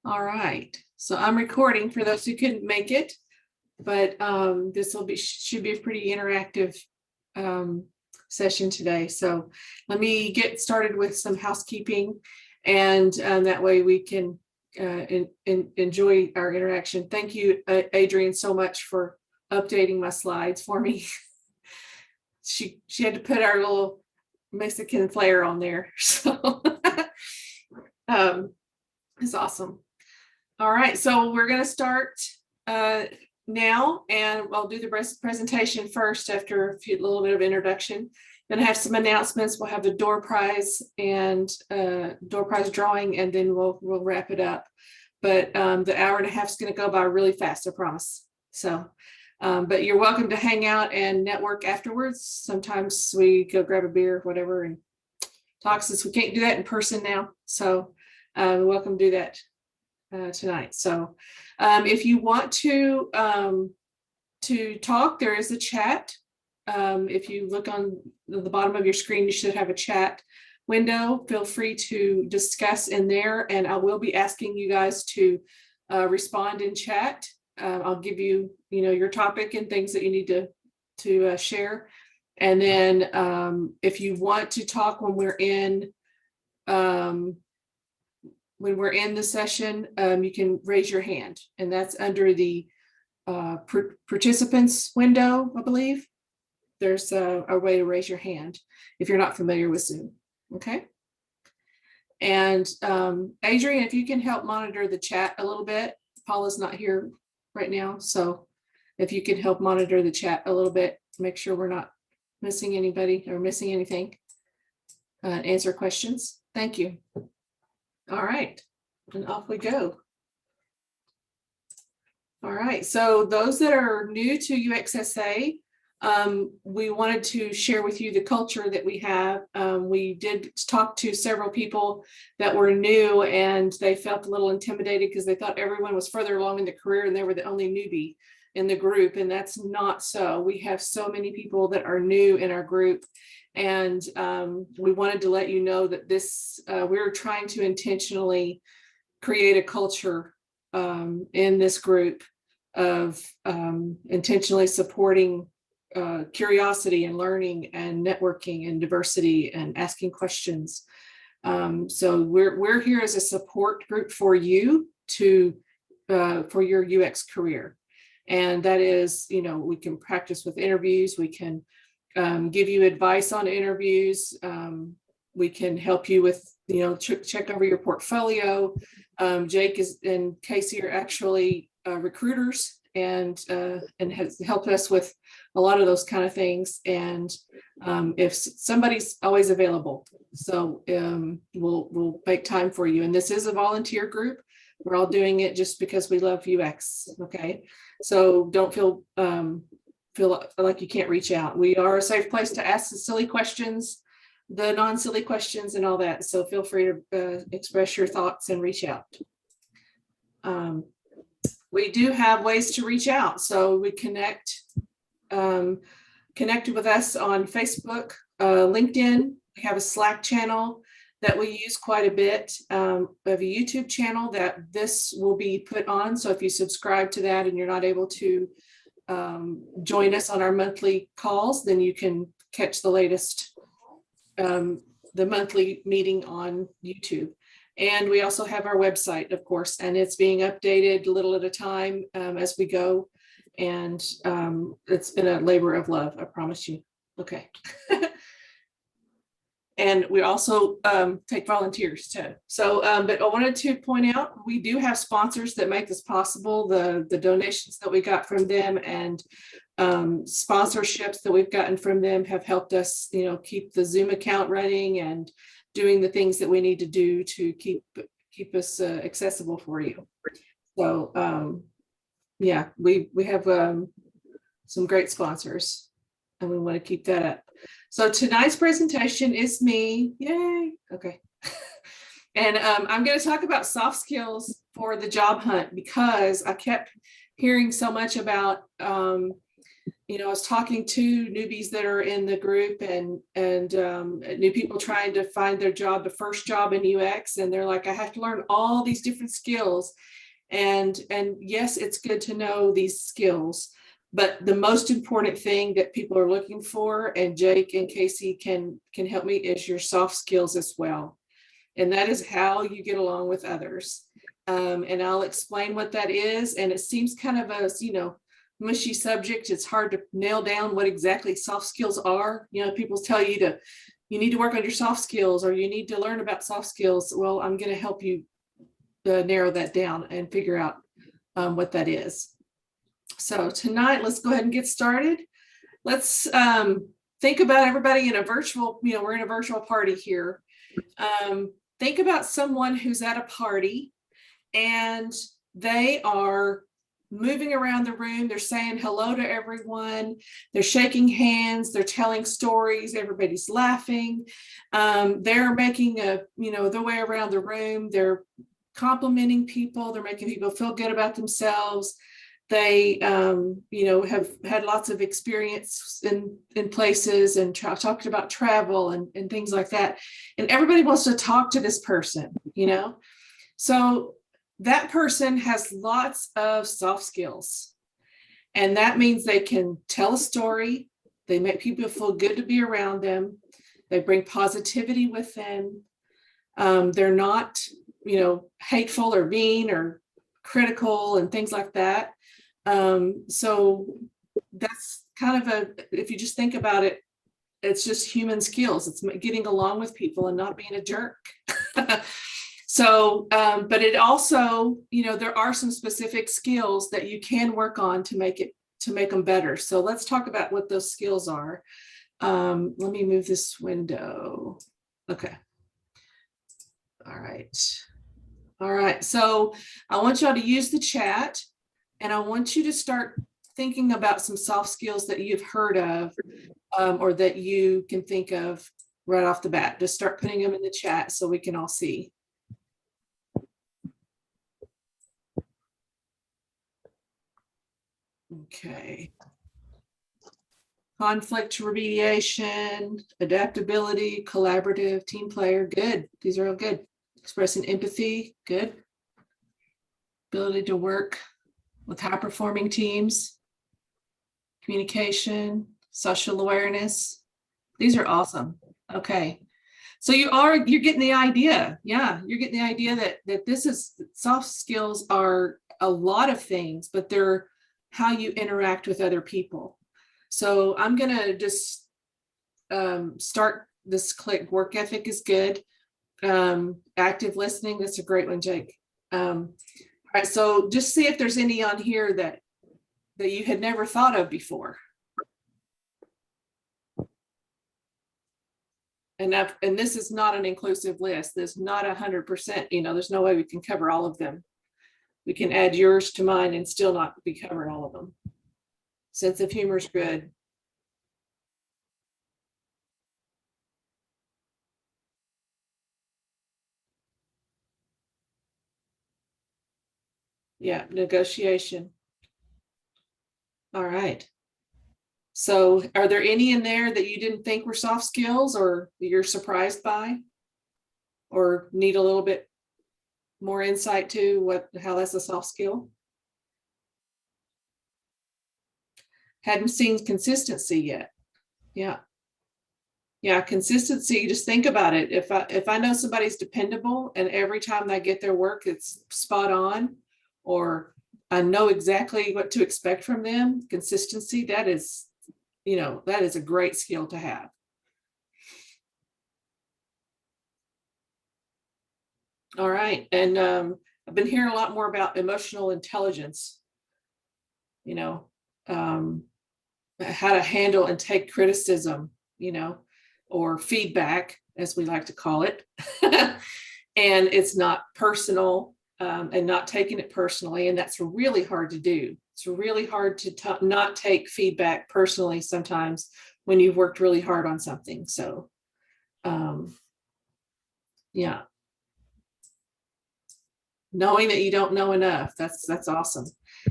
All right, so I'm recording for those who couldn't make it, but this should be a pretty interactive session today. So let me get started with some housekeeping, and that way we can enjoy our interaction. Thank you, Adrienne, so much for updating my slides for me. She had to put our little Mexican flair on there, so it's awesome. All right, so we're going to start now, and I'll do the presentation first after a little bit of introduction. Then I have some announcements. We'll have the door prize and door prize drawing, and then we'll wrap it up. But the hour and a half is going to go by really fast, I promise. So, but you're welcome to hang out and network afterwards. Sometimes we go grab a beer, whatever, and talk, since we can't do that in person now. So welcome to do that tonight. So if you want to talk, there is a chat. If you look on the bottom of your screen, you should have a chat window. Feel free to discuss in there, and I will be asking you guys to respond in chat. I'll give you, your topic and things that you need to share. And then if you want to talk when we're in the session, you can raise your hand, and that's under the participants window, I believe. There's a way to raise your hand if you're not familiar with Zoom. Okay. And Adrienne, if you can help monitor the chat a little bit. Paula's not here right now, so if you could help monitor the chat a little bit to make sure we're not missing anybody or missing anything, answer questions. Thank you. All right, and off we go. All right, so those that are new to UXSA, we wanted to share with you the culture that we have. We did talk to several people that were new, and they felt a little intimidated because they thought everyone was further along in the career and they were the only newbie in the group, and that's not so. We have so many people that are new in our group, and we wanted to let you know that this we're trying to intentionally create a culture in this group of intentionally supporting curiosity and learning and networking and diversity and asking questions. So we're here as a support group for you for your UX career. And that is, we can practice with interviews. We can give you advice on interviews. We can help you with, check over your portfolio. Jake and Casey are actually recruiters and has helped us with a lot of those kind of things. And if somebody's always available, so we'll make time for you. And this is a volunteer group. We're all doing it just because we love UX. Okay, so don't feel like you can't reach out. We are a safe place to ask the silly questions, the non-silly questions, and all that. So feel free to express your thoughts and reach out. We do have ways to reach out. So we connected with us on Facebook, LinkedIn. We have a Slack channel that we use quite a bit. We have a YouTube channel that this will be put on. So if you subscribe to that and you're not able to join us on our monthly calls, then you can catch the latest, the monthly meeting on YouTube. And we also have our website, of course, and it's being updated a little at a time as we go. And it's been a labor of love, I promise you. Okay. And we also take volunteers too. So, but I wanted to point out, we do have sponsors that make this possible. The donations that we got from them and sponsorships that we've gotten from them have helped us, keep the Zoom account running and doing the things that we need to do to keep us accessible for you. So, yeah, we have some great sponsors, and we want to keep that up. So tonight's presentation is me. Yay. Okay. And I'm going to talk about soft skills for the job hunt, because I kept hearing so much about I was talking to newbies that are in the group and new people trying to find their job, the first job in UX, and they're like, I have to learn all these different skills. And yes, it's good to know these skills, but the most important thing that people are looking for, and Jake and Casey can help me, is your soft skills as well. And that is how you get along with others. And I'll explain what that is. And it seems kind of a, mushy subject. It's hard to nail down what exactly soft skills are. People tell you need to work on your soft skills, or you need to learn about soft skills. Well, I'm going to help you narrow that down and figure out what that is. So tonight, let's go ahead and get started. Let's think about everybody in a virtual, we're in a virtual party here. Think about someone who's at a party and they are moving around the room. They're saying hello to everyone. They're shaking hands. They're telling stories. Everybody's laughing. They're making their way around the room. They're complimenting people. They're making people feel good about themselves. They, have had lots of experience in places and talked about travel and things like that. And everybody wants to talk to this person, So that person has lots of soft skills. And that means they can tell a story. They make people feel good to be around them. They bring positivity with them. They're not, hateful or mean or critical and things like that. So that's kind of if you just think about it, it's just human skills. It's getting along with people and not being a jerk. So, but it also, there are some specific skills that you can work on to make them better. So let's talk about what those skills are. Let me move this window. Okay. All right. So I want y'all to use the chat, and I want you to start thinking about some soft skills that you've heard of, or that you can think of right off the bat. Just start putting them in the chat so we can all see. Okay. Conflict remediation, adaptability, collaborative, team player, good. These are all good. Expressing empathy, good. Ability to work with high-performing teams, communication, social awareness. These are awesome. Okay. So you're getting the idea. Yeah, you're getting the idea that this is, soft skills are a lot of things, but they're how you interact with other people. So I'm going to just start this click. Work ethic is good. Active listening, that's a great one, Jake. All right, so just see if there's any on here that you had never thought of before. And this is not an inclusive list. There's not 100%, there's no way we can cover all of them. We can add yours to mine and still not be covering all of them. Sense of humor is good. Yeah, negotiation. All right. So are there any in there that you didn't think were soft skills, or you're surprised by, or need a little bit more insight to how that's a soft skill? Hadn't seen consistency yet. Yeah, consistency. Just think about it. If I know somebody's dependable and every time they get their work, it's spot on, or I know exactly what to expect from them, consistency, that is a great skill to have. All right. And I've been hearing a lot more about emotional intelligence, how to handle and take criticism, or feedback, as we like to call it. And it's not personal, and not taking it personally. And that's really hard to do. It's really hard to not take feedback personally sometimes when you've worked really hard on something. So, yeah. knowing that you don't know enough. That's awesome.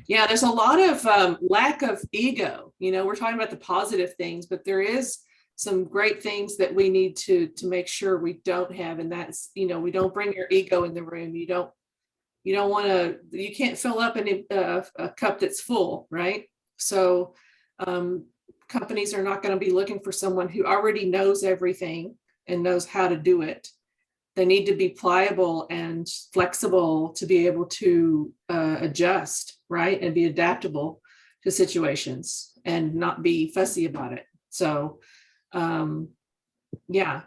Yeah, there's a lot of lack of ego. We're talking about the positive things, but there is some great things that we need to make sure we don't have. And that's, we don't bring your ego in the room. You don't want to, you can't fill up a cup that's full, right? So companies are not going to be looking for someone who already knows everything and knows how to do it. They need to be pliable and flexible to be able to adjust, right? And be adaptable to situations and not be fussy about it. So, yeah.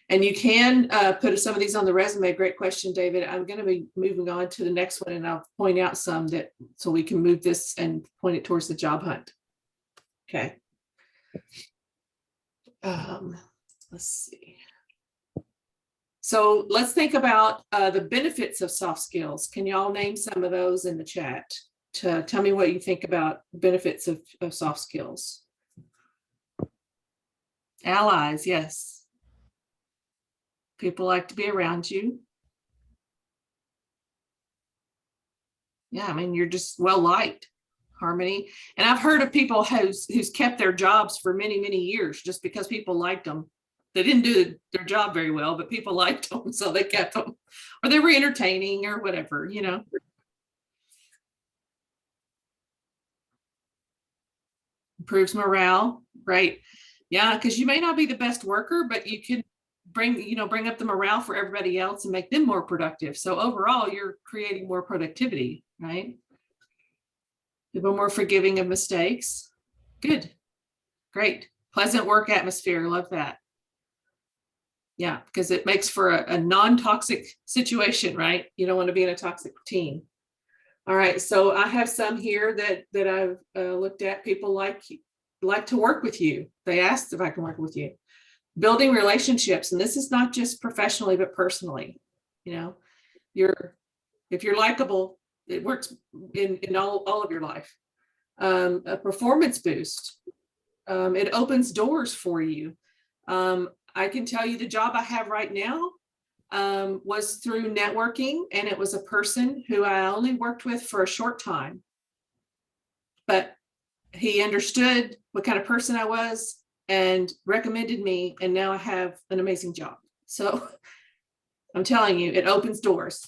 And you can put some of these on the resume. Great question, David. I'm going to be moving on to the next one, and I'll point out some so we can move this and point it towards the job hunt. Okay. Let's see. So let's think about the benefits of soft skills. Can y'all name some of those in the chat to tell me what you think about benefits of soft skills? Allies, yes. People like to be around you. Yeah, I mean, you're just well liked. Harmony. And I've heard of people who's kept their jobs for many, many years just because people liked them. They didn't do their job very well, but people liked them, so they kept them, or they were entertaining or whatever, Improves morale, right? Yeah, because you may not be the best worker, but you can bring up the morale for everybody else and make them more productive. So overall, you're creating more productivity, right? People more forgiving of mistakes. Good, great. Pleasant work atmosphere, love that. Yeah, because it makes for a non-toxic situation, right? You don't want to be in a toxic team. All right, so I have some here that I've looked at. People like to work with you. They asked if I can work with you. Building relationships, and this is not just professionally, but personally. If you're likable, it works in all of your life. A performance boost. It opens doors for you. I can tell you the job I have right now was through networking, and it was a person who I only worked with for a short time, but he understood what kind of person I was and recommended me, and now I have an amazing job. So I'm telling you, it opens doors.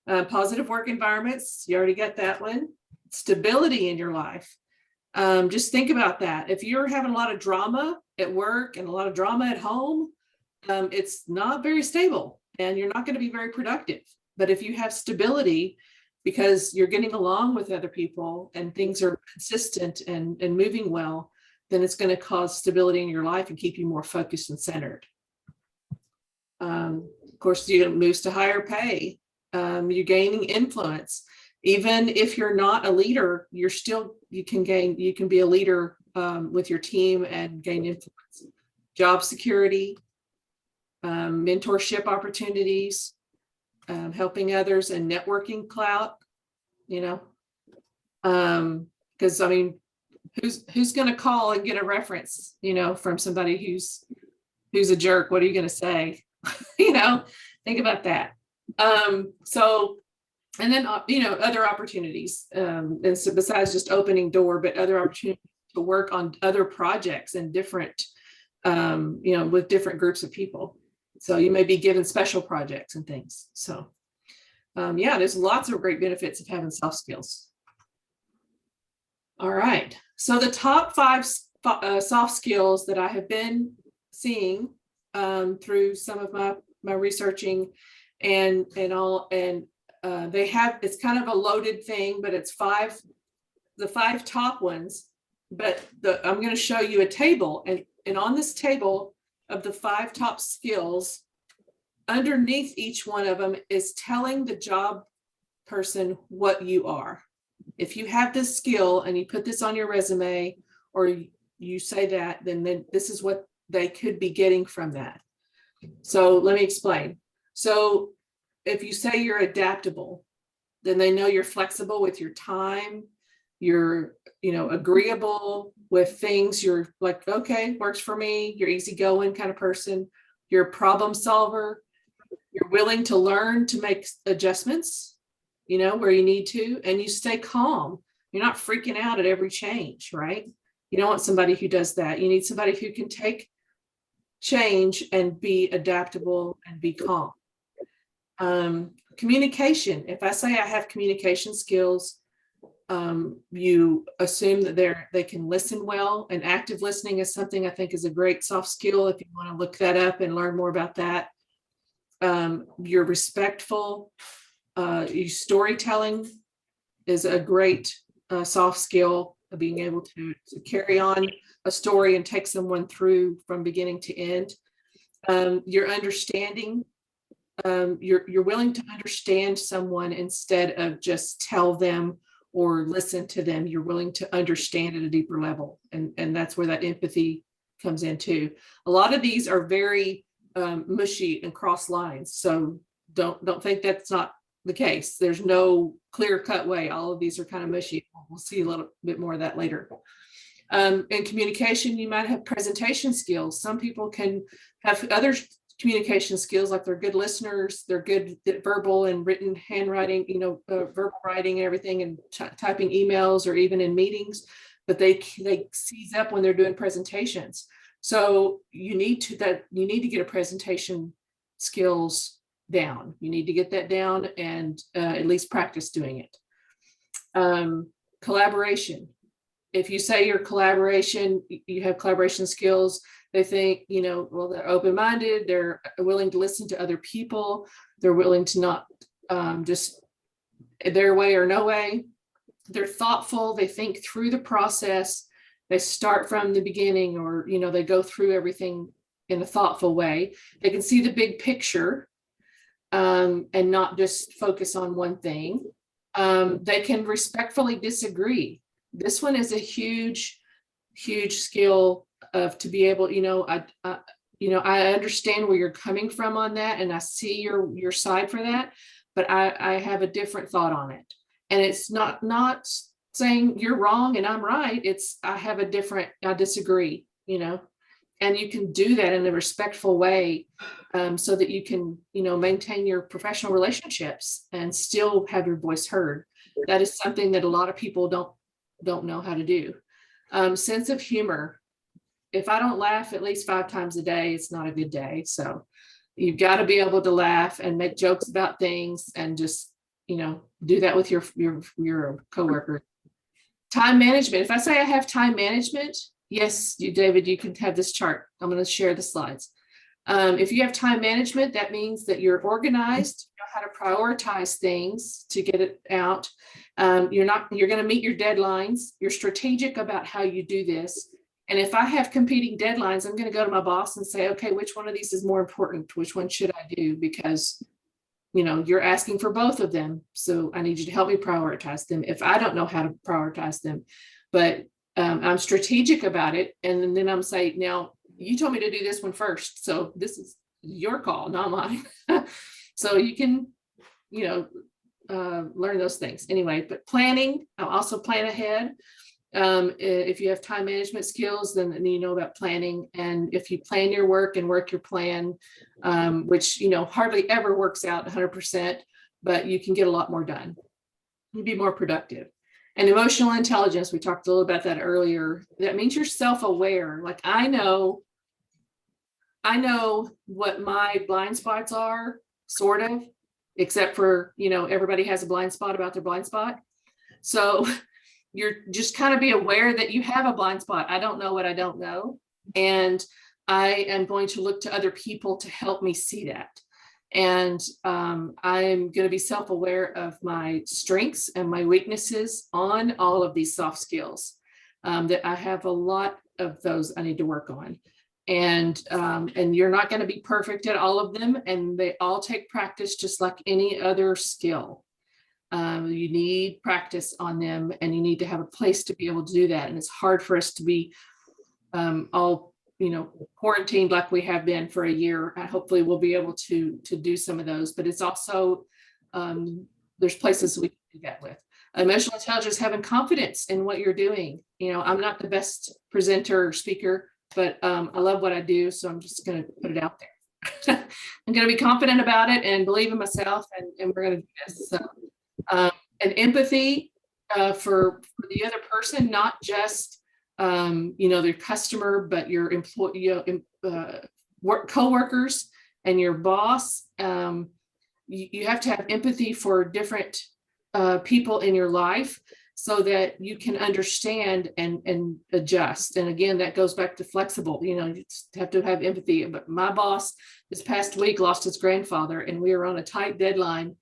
Positive work environments, you already got that one. Stability in your life. Just think about that. If you're having a lot of drama at work and a lot of drama at home, it's not very stable and you're not going to be very productive. But if you have stability because you're getting along with other people and things are consistent and moving well, then it's going to cause stability in your life and keep you more focused and centered. Of course, you moves to higher pay. You're gaining influence. Even if you're not a leader, you can be a leader with your team and gain influence. Job security, mentorship opportunities, helping others, and networking clout, because I mean, who's going to call and get a reference, from somebody who's a jerk? What are you going to say? Think about that. And then, other opportunities, and so besides just opening door, but other opportunities to work on other projects and different, with different groups of people. So you may be given special projects and things. So, yeah, there's lots of great benefits of having soft skills. All right. So the top 5 soft skills that I have been seeing through some of my researching and they have, it's kind of a loaded thing, but it's the 5 top ones. But I'm going to show you a table, and on this table of the 5 top skills, underneath each one of them is telling the job person what you are. If you have this skill and you put this on your resume, or you say that, then this is what they could be getting from that. So let me explain. So if you say you're adaptable, then they know you're flexible with your time, you're, agreeable with things, you're like, okay, works for me, you're easygoing kind of person, you're a problem solver, You're willing to learn to make adjustments, where you need to, and you stay calm. You're not freaking out at every change, right? You don't want somebody who does that. You need somebody who can take change and be adaptable and be calm. Communication. If I say I have communication skills, you assume that they can listen well, and active listening is something I think is a great soft skill if you want to look that up and learn more about that. You're respectful. Storytelling is a great soft skill of being able to carry on a story and take someone through from beginning to end. Your understanding. You're willing to understand someone instead of just tell them or listen to them. You're willing to understand at a deeper level, and that's where that empathy comes in too. A lot of these are very mushy and cross lines, so don't think that's not the case. There's no clear-cut way. All of these are kind of mushy. We'll see a little bit more of that later. In communication, you might have presentation skills. Some people can have other communication skills, like they're good listeners, they're good at verbal and written handwriting, verbal writing and everything, and typing emails or even in meetings, but they seize up when they're doing presentations. So you need to get a presentation skills down. You need to get that down and at least practice doing it. Collaboration. If you say you have collaboration skills, they think, well, they're open-minded, they're willing to listen to other people, they're willing to not just their way or no way. They're thoughtful, they think through the process, they start from the beginning, or, they go through everything in a thoughtful way. They can see the big picture and not just focus on one thing. They can respectfully disagree. This one is a huge skill of to be able, I understand where you're coming from on that, and I see your side for that, but I have a different thought on it. And it's not saying you're wrong and I'm right. It's I disagree, and you can do that in a respectful way, so that you can, maintain your professional relationships and still have your voice heard. That is something that a lot of people don't know how to do. Sense of humor. If I don't laugh at least 5 times a day, it's not a good day. So you've got to be able to laugh and make jokes about things, and just, do that with your coworker. Time management. If I say I have time management, yes, David, you can have this chart. I'm going to share the slides. If you have time management, that means that you're organized, you know how to prioritize things to get it out. You're going to meet your deadlines. You're strategic about how you do this. And if I have competing deadlines, I'm going to go to my boss and say, okay, which one of these is more important? Which one should I do? Because, you're asking for both of them. So I need you to help me prioritize them if I don't know how to prioritize them. But I'm strategic about it. And then I'm saying, now you told me to do this one first. So this is your call, not mine. So you can, learn those things anyway. But planning, I'll also plan ahead. If you have time management skills, then you know about planning. And if you plan your work and work your plan, which, hardly ever works out 100%, but you can get a lot more done. You'd be more productive. And emotional intelligence, we talked a little about that earlier. That means you're self-aware. Like I know what my blind spots are, sort of, except for, everybody has a blind spot about their blind spot. So you're just kind of be aware that you have a blind spot. I don't know what I don't know. And I am going to look to other people to help me see that. And I'm going to be self-aware of my strengths and my weaknesses on all of these soft skills, that I have a lot of those I need to work on. And you're not going to be perfect at all of them. And they all take practice, just like any other skill. You need practice on them, and you need to have a place to be able to do that. And it's hard for us to be all, quarantined like we have been for a year. Hopefully we'll be able to do some of those, but it's also, there's places we can do that with. Emotional intelligence, having confidence in what you're doing. I'm not the best presenter or speaker, but I love what I do. So I'm just going to put it out there. I'm going to be confident about it and believe in myself, and we're going to do this. So, and empathy for the other person, not just their customer, but your employee, co-workers and your boss. You have to have empathy for different people in your life so that you can understand and adjust. And again, that goes back to flexible. You just have to have empathy. But my boss this past week lost his grandfather, and we were on a tight deadline,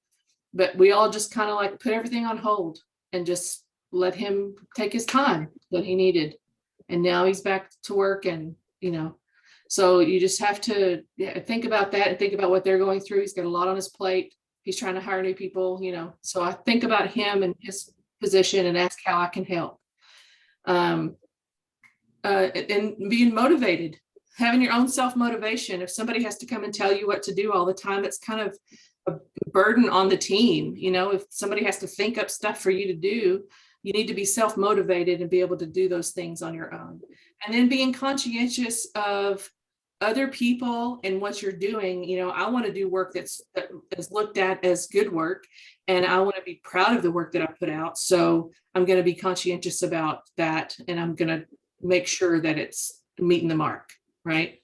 but we all just kind of like put everything on hold and just let him take his time that he needed. And now he's back to work, and so you just have to think about that and think about what they're going through. He's got a lot on his plate. He's trying to hire new people, so I think about him and his position and ask how I can help. And being motivated, having your own self-motivation. If somebody has to come and tell you what to do all the time, it's kind of a burden on the team. If somebody has to think up stuff for you to do, you need to be self-motivated and be able to do those things on your own. And then being conscientious of other people and what you're doing. I want to do work that is looked at as good work, and I want to be proud of the work that I put out. So I'm going to be conscientious about that, and I'm going to make sure that it's meeting the mark, right?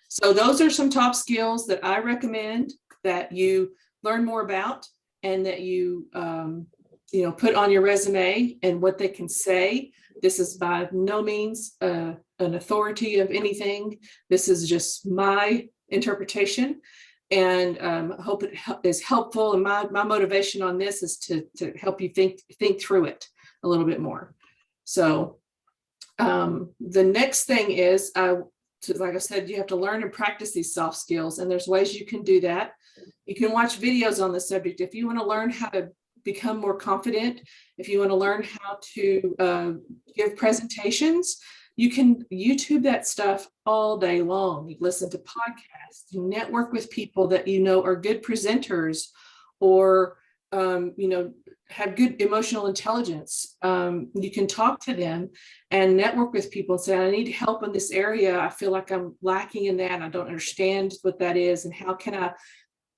So those are some top skills that I recommend that you learn more about, and that you put on your resume and what they can say. This is by no means an authority of anything. This is just my interpretation, and I hope it is helpful. And my motivation on this is to help you think through it a little bit more. So the next thing is, like I said, you have to learn and practice these soft skills, and there's ways you can do that. You can watch videos on the subject. If you want to learn how to become more confident, if you want to learn how to give presentations, you can YouTube that stuff all day long. You listen to podcasts, you network with people that are good presenters, or have good emotional intelligence. You can talk to them and network with people and say, I need help in this area. I feel like I'm lacking in that. I don't understand what that is, and how can I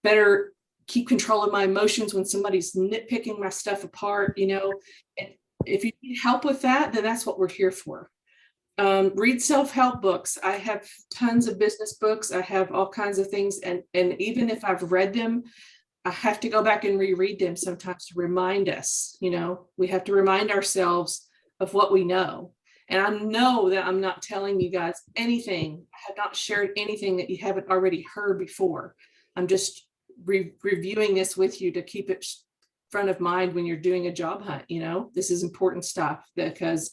better keep control of my emotions when somebody's nitpicking my stuff apart. And if you need help with that, then that's what we're here for. Read self-help books. I have tons of business books. I have all kinds of things. And even if I've read them, I have to go back and reread them sometimes to remind us. We have to remind ourselves of what we know. And I know that I'm not telling you guys anything. I have not shared anything that you haven't already heard before. I'm just reviewing this with you to keep it front of mind when you're doing a job hunt. This is important stuff, because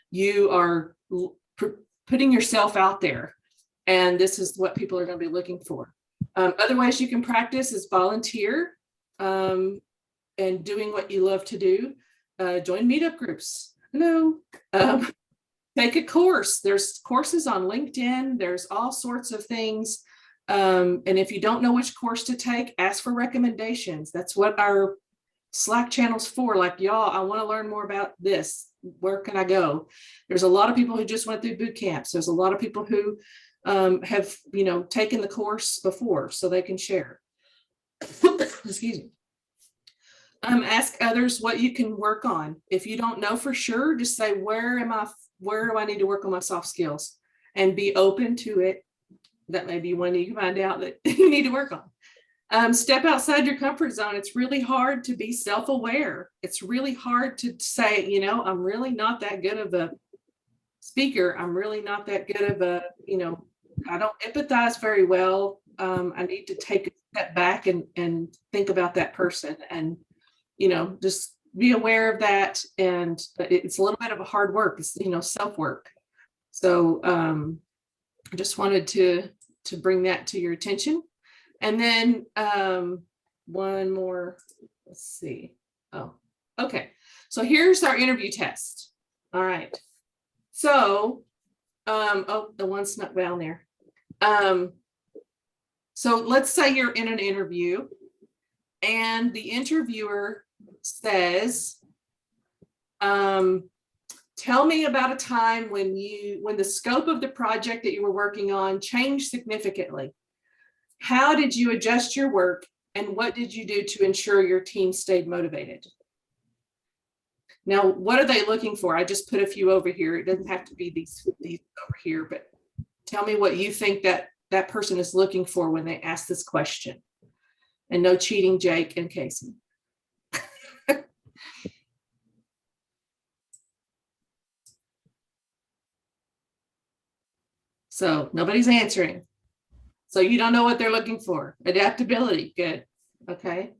you are putting yourself out there, and this is what people are going to be looking for. Other ways you can practice is volunteer, and doing what you love to do. Join meetup groups. Take a course. There's courses on LinkedIn. There's all sorts of things. And if you don't know which course to take, ask for recommendations. That's what our Slack channel's for. Like, y'all, I want to learn more about this. Where can I go? There's a lot of people who just went through boot camps. There's a lot of people who have, taken the course before, so they can share. Excuse me. Ask others what you can work on. If you don't know for sure, just say, where do I need to work on my soft skills? And be open to it. That may be one you can find out that you need to work on. Step outside your comfort zone. It's really hard to be self-aware. It's really hard to say, I'm really not that good of a speaker. I'm really not that good of a, I don't empathize very well. I need to take a step back and think about that person, and, just be aware of that. And it's a little bit of a hard work. It's, self-work. So I just wanted to bring that to your attention. And then one more, let's see. Oh, okay. So here's our interview test. All right. So, oh, the one snuck down there. So let's say you're in an interview, and the interviewer says, tell me about a time when the scope of the project that you were working on changed significantly. How did you adjust your work, and what did you do to ensure your team stayed motivated? Now, what are they looking for? I just put a few over here. It doesn't have to be these over here, but tell me what you think that person is looking for when they ask this question. And no cheating, Jake and Casey. So nobody's answering. So you don't know what they're looking for. Adaptability, good. Okay.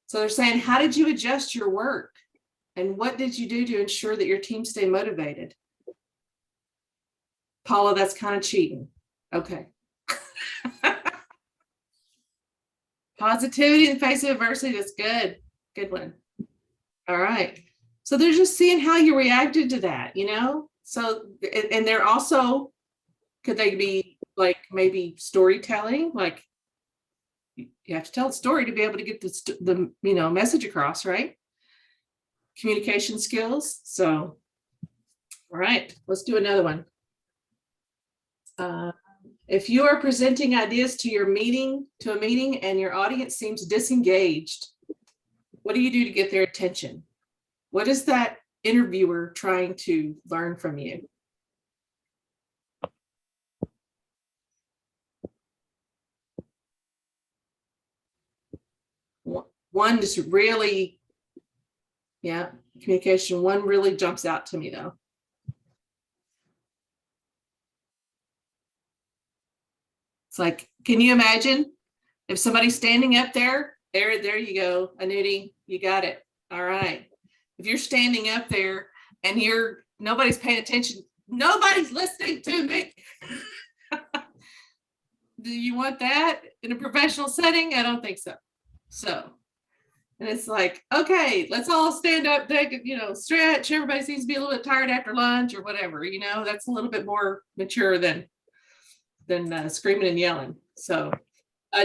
So they're saying, how did you adjust your work? And what did you do to ensure that your team stay motivated? Paula, that's kind of cheating. Okay. Positivity in the face of adversity, that's good. Good one. All right. So they're just seeing how you reacted to that, you know? So, and they're also, could they be like maybe storytelling? Like you have to tell a story to be able to get the message across, right? Communication skills. So, all right, let's do another one. If you are presenting ideas to a meeting and your audience seems disengaged, what do you do to get their attention? What is that interviewer trying to learn from you? One just really, yeah, communication. One really jumps out to me though. It's like, can you imagine if somebody's standing up there you go, Anuti, you got it. All right. If you're standing up there and nobody's paying attention, nobody's listening to me. Do you want that in a professional setting? I don't think so. So, and it's like, okay, let's all stand up, take, stretch. Everybody seems to be a little bit tired after lunch or whatever, that's a little bit more mature than screaming and yelling. So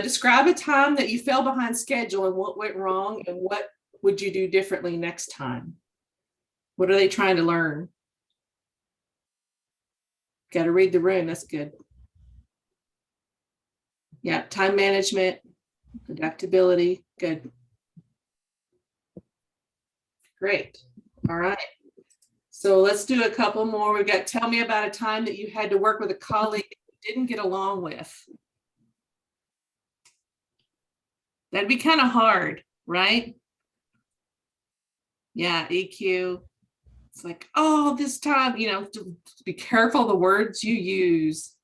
describe a time that you fell behind schedule and what went wrong and what would you do differently next time? What are they trying to learn? Got to read the room. That's good. Yeah, time management, adaptability, good. Great. All right. So let's do a couple more. We've got, tell me about a time that you had to work with a colleague you didn't get along with. That'd be kind of hard, right? Yeah, EQ. It's like, oh, this time, to be careful the words you use.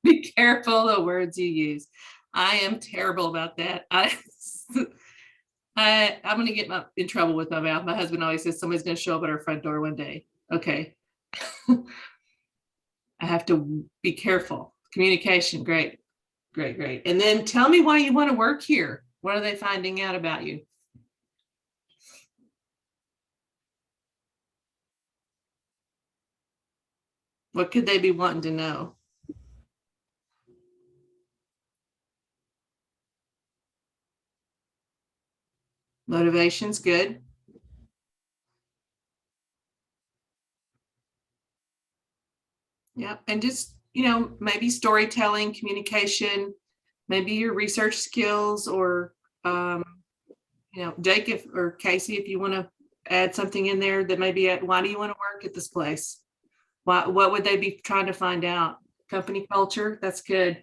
Be careful the words you use. I am terrible about that. I'm going to get in trouble with my mouth. My husband always says somebody's going to show up at our front door one day. Okay. I have to be careful. Communication, great. Great. And then tell me why you want to work here. What are they finding out about you? What could they be wanting to know? Motivation's good. Yeah, and just, maybe storytelling, communication, maybe your research skills, or, Jake or Casey, if you want to add something in there that maybe why do you want to work at this place? What would they be trying to find out? Company culture, that's good.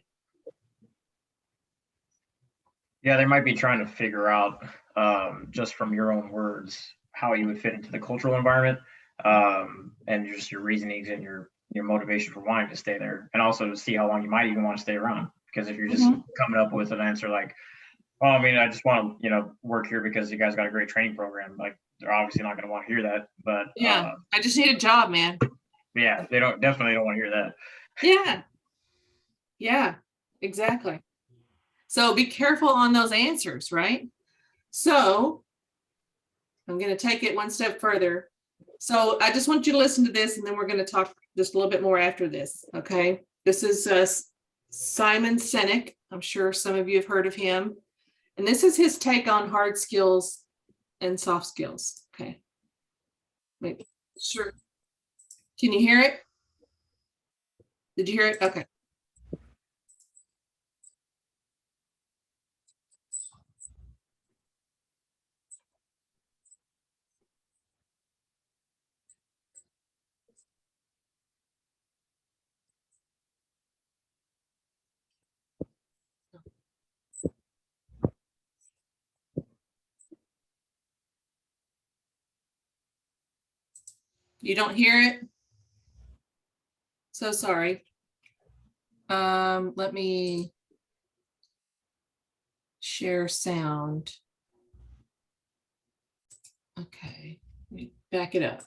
Yeah, they might be trying to figure out, just from your own words, how you would fit into the cultural environment, and just your reasonings and your motivation for wanting to stay there, and also to see how long you might even want to stay around. Because if you're just coming up with an answer like, well, I mean, I just want to, work here because you guys got a great training program, like they're obviously not going to want to hear that. But yeah, I just need a job, man. Yeah, they definitely don't want to hear that. Yeah, exactly. So be careful on those answers, right? So I'm going to take it one step further. So I just want you to listen to this, and then we're going to talk just a little bit more after this. Okay. This is Simon Sinek. I'm sure some of you have heard of him. And this is his take on hard skills and soft skills. Okay. Wait, sure. Can you hear it? Did you hear it? Okay. You don't hear it? So sorry. Let me share sound. Okay, let me back it up.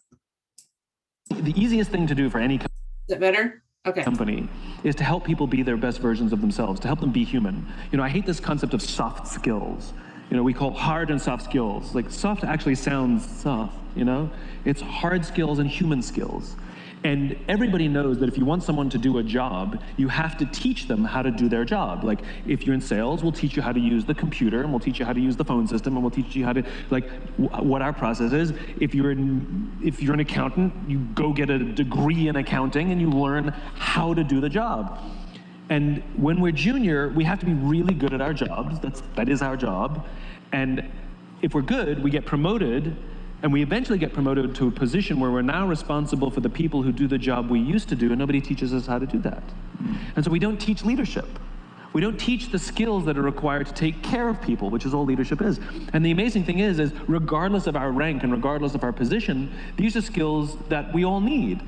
The easiest thing to do for any Is that better? Okay. company is to help people be their best versions of themselves, to help them be human. You know, I hate this concept of soft skills. You know, we call hard and soft skills. Like, soft actually sounds soft, you know? It's hard skills and human skills. And everybody knows that if you want someone to do a job, you have to teach them how to do their job. Like, if you're in sales, we'll teach you how to use the computer, and we'll teach you how to use the phone system, and we'll teach you how to, like, what our process is. If you're an accountant, you go get a degree in accounting, and you learn how to do the job. And when we're junior, we have to be really good at our jobs. That is our job. And if we're good, we get promoted, and we eventually get promoted to a position where we're now responsible for the people who do the job we used to do, and nobody teaches us how to do that. And so we don't teach leadership. We don't teach the skills that are required to take care of people, which is all leadership is. And the amazing thing is regardless of our rank and regardless of our position, these are skills that we all need.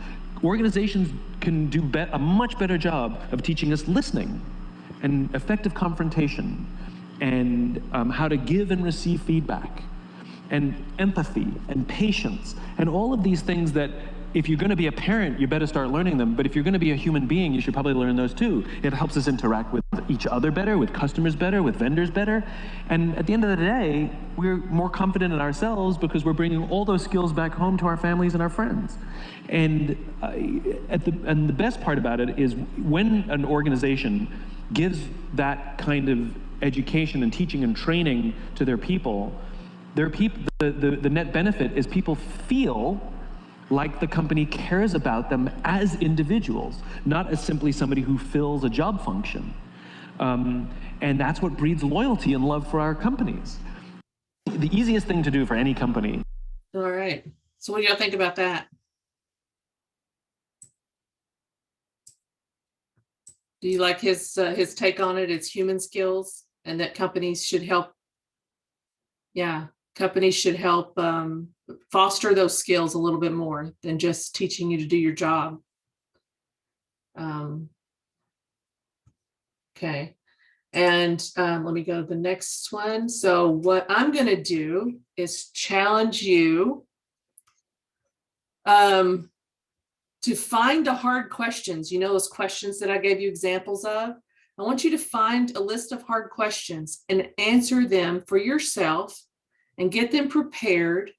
Organizations can do a much better job of teaching us listening and effective confrontation and how to give and receive feedback and empathy and patience and all of these things that if you're going to be a parent, you better start learning them. But if you're going to be a human being, you should probably learn those too. It helps us interact with each other better, with customers better, with vendors better. And at the end of the day, we're more confident in ourselves because we're bringing all those skills back home to our families and our friends. And the best part about it is when an organization gives that kind of education and teaching and training to their people, the net benefit is people feel like the company cares about them as individuals, not as simply somebody who fills a job function. And that's what breeds loyalty and love for our companies. The easiest thing to do for any company. All right. So what do y'all think about that? Do you like his take on it? It's human skills, and that companies should help. Yeah, companies should help foster those skills a little bit more than just teaching you to do your job. Okay, and let me go to the next one. So what I'm going to do is challenge you to find the hard questions. You know, those questions that I gave you examples of. I want you to find a list of hard questions and answer them for yourself and get them prepared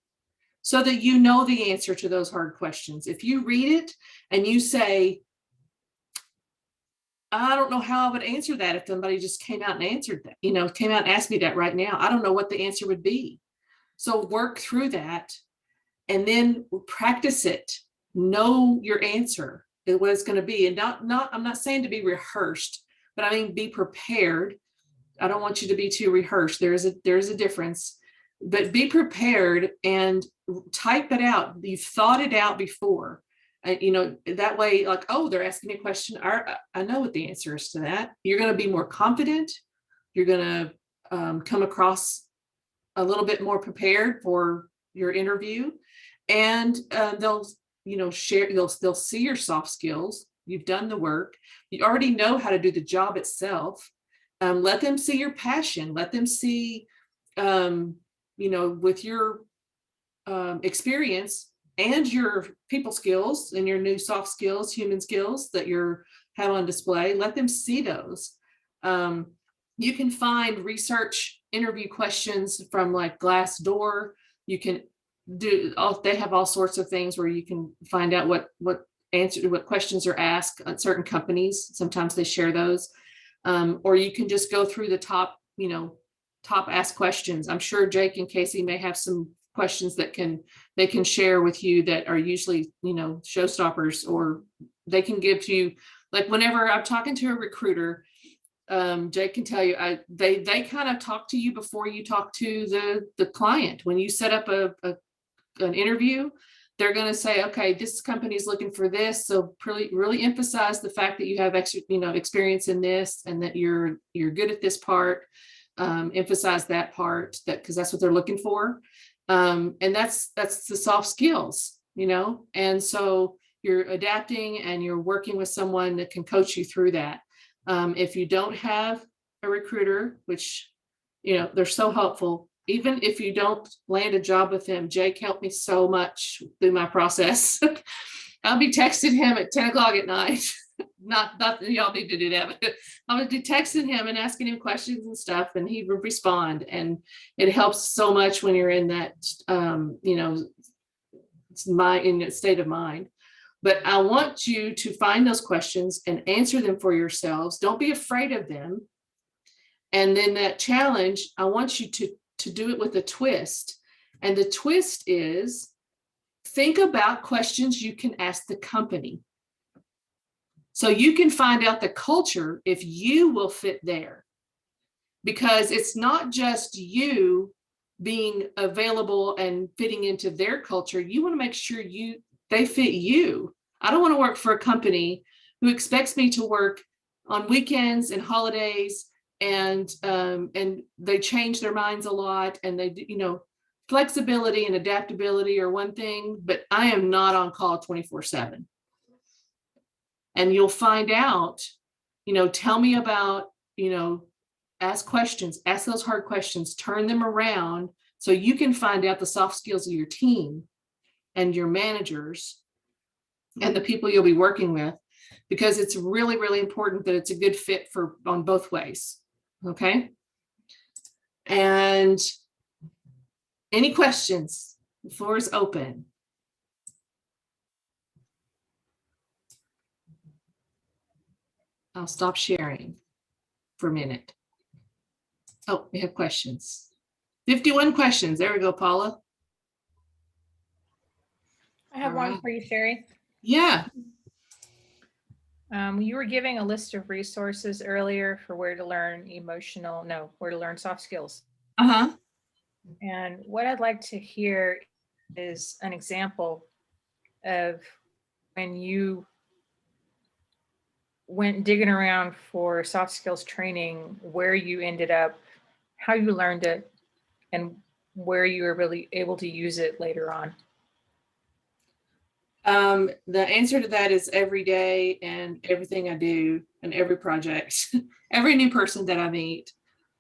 so that you know the answer to those hard questions. If you read it and you say, I don't know how I would answer that if somebody just came out and answered that, you know, came out and asked me that right now, I don't know what the answer would be. So work through that and then practice it. Know your answer, what it's going to be. And I'm not saying to be rehearsed, but I mean, be prepared. I don't want you to be too rehearsed. There's a difference, but be prepared and type it out. You've thought it out before. You know, that way, like, oh, they're asking me a question. I know what the answer is to that. You're going to be more confident. You're going to come across a little bit more prepared for your interview, and they'll, you know, they'll see your soft skills. You've done the work. You already know how to do the job itself. Let them see your passion. Let them see, you know, with your experience and your people skills and your new soft skills, human skills that you're have on display. Let them see those. You can find research interview questions from like Glassdoor. You can they have all sorts of things where you can find out what questions are asked at certain companies. Sometimes they share those, or you can just go through the top asked questions. I'm sure Jake and Casey may have some questions that they can share with you that are usually, you know, showstoppers, or they can give to you. Like whenever I'm talking to a recruiter, Jake can tell you, they kind of talk to you before you talk to the client. When you set up an interview, they're going to say, okay, this company is looking for this, so really emphasize the fact that you have extra, you know, experience in this, and that you're good at this part. Emphasize that part, that because that's what they're looking for, and that's the soft skills. and so you're adapting and you're working with someone that can coach you through that. If you don't have a recruiter, which, they're so helpful, even if you don't land a job with them, Jake helped me so much through my process. I'll be texting him at 10 o'clock at night. Not that y'all need to do that, but I would be texting him and asking him questions and stuff, and he would respond. And it helps so much when you're in that, in that state of mind. But I want you to find those questions and answer them for yourselves. Don't be afraid of them. And then that challenge, I want you to do it with a twist. And the twist is, think about questions you can ask the company. So you can find out the culture if you will fit there. Because it's not just you being available and fitting into their culture. You want to make sure they fit you. I don't want to work for a company who expects me to work on weekends and holidays, and they change their minds a lot, and they, flexibility and adaptability are one thing, but I am not on call 24/7. And you'll find out, tell me about, ask questions, ask those hard questions, turn them around so you can find out the soft skills of your team and your managers and the people you'll be working with, because it's really, really important that it's a good fit on both ways. Okay. And any questions? The floor is open. I'll stop sharing for a minute. Oh, we have questions. 51 questions. There we go, Paula. I have one for you, Cherri. Yeah. You were giving a list of resources earlier for where to learn soft skills. Uh-huh. And what I'd like to hear is an example of when you went digging around for soft skills training, where you ended up, how you learned it, and where you were really able to use it later on. The answer to that is every day and everything I do and every project, every new person that I meet.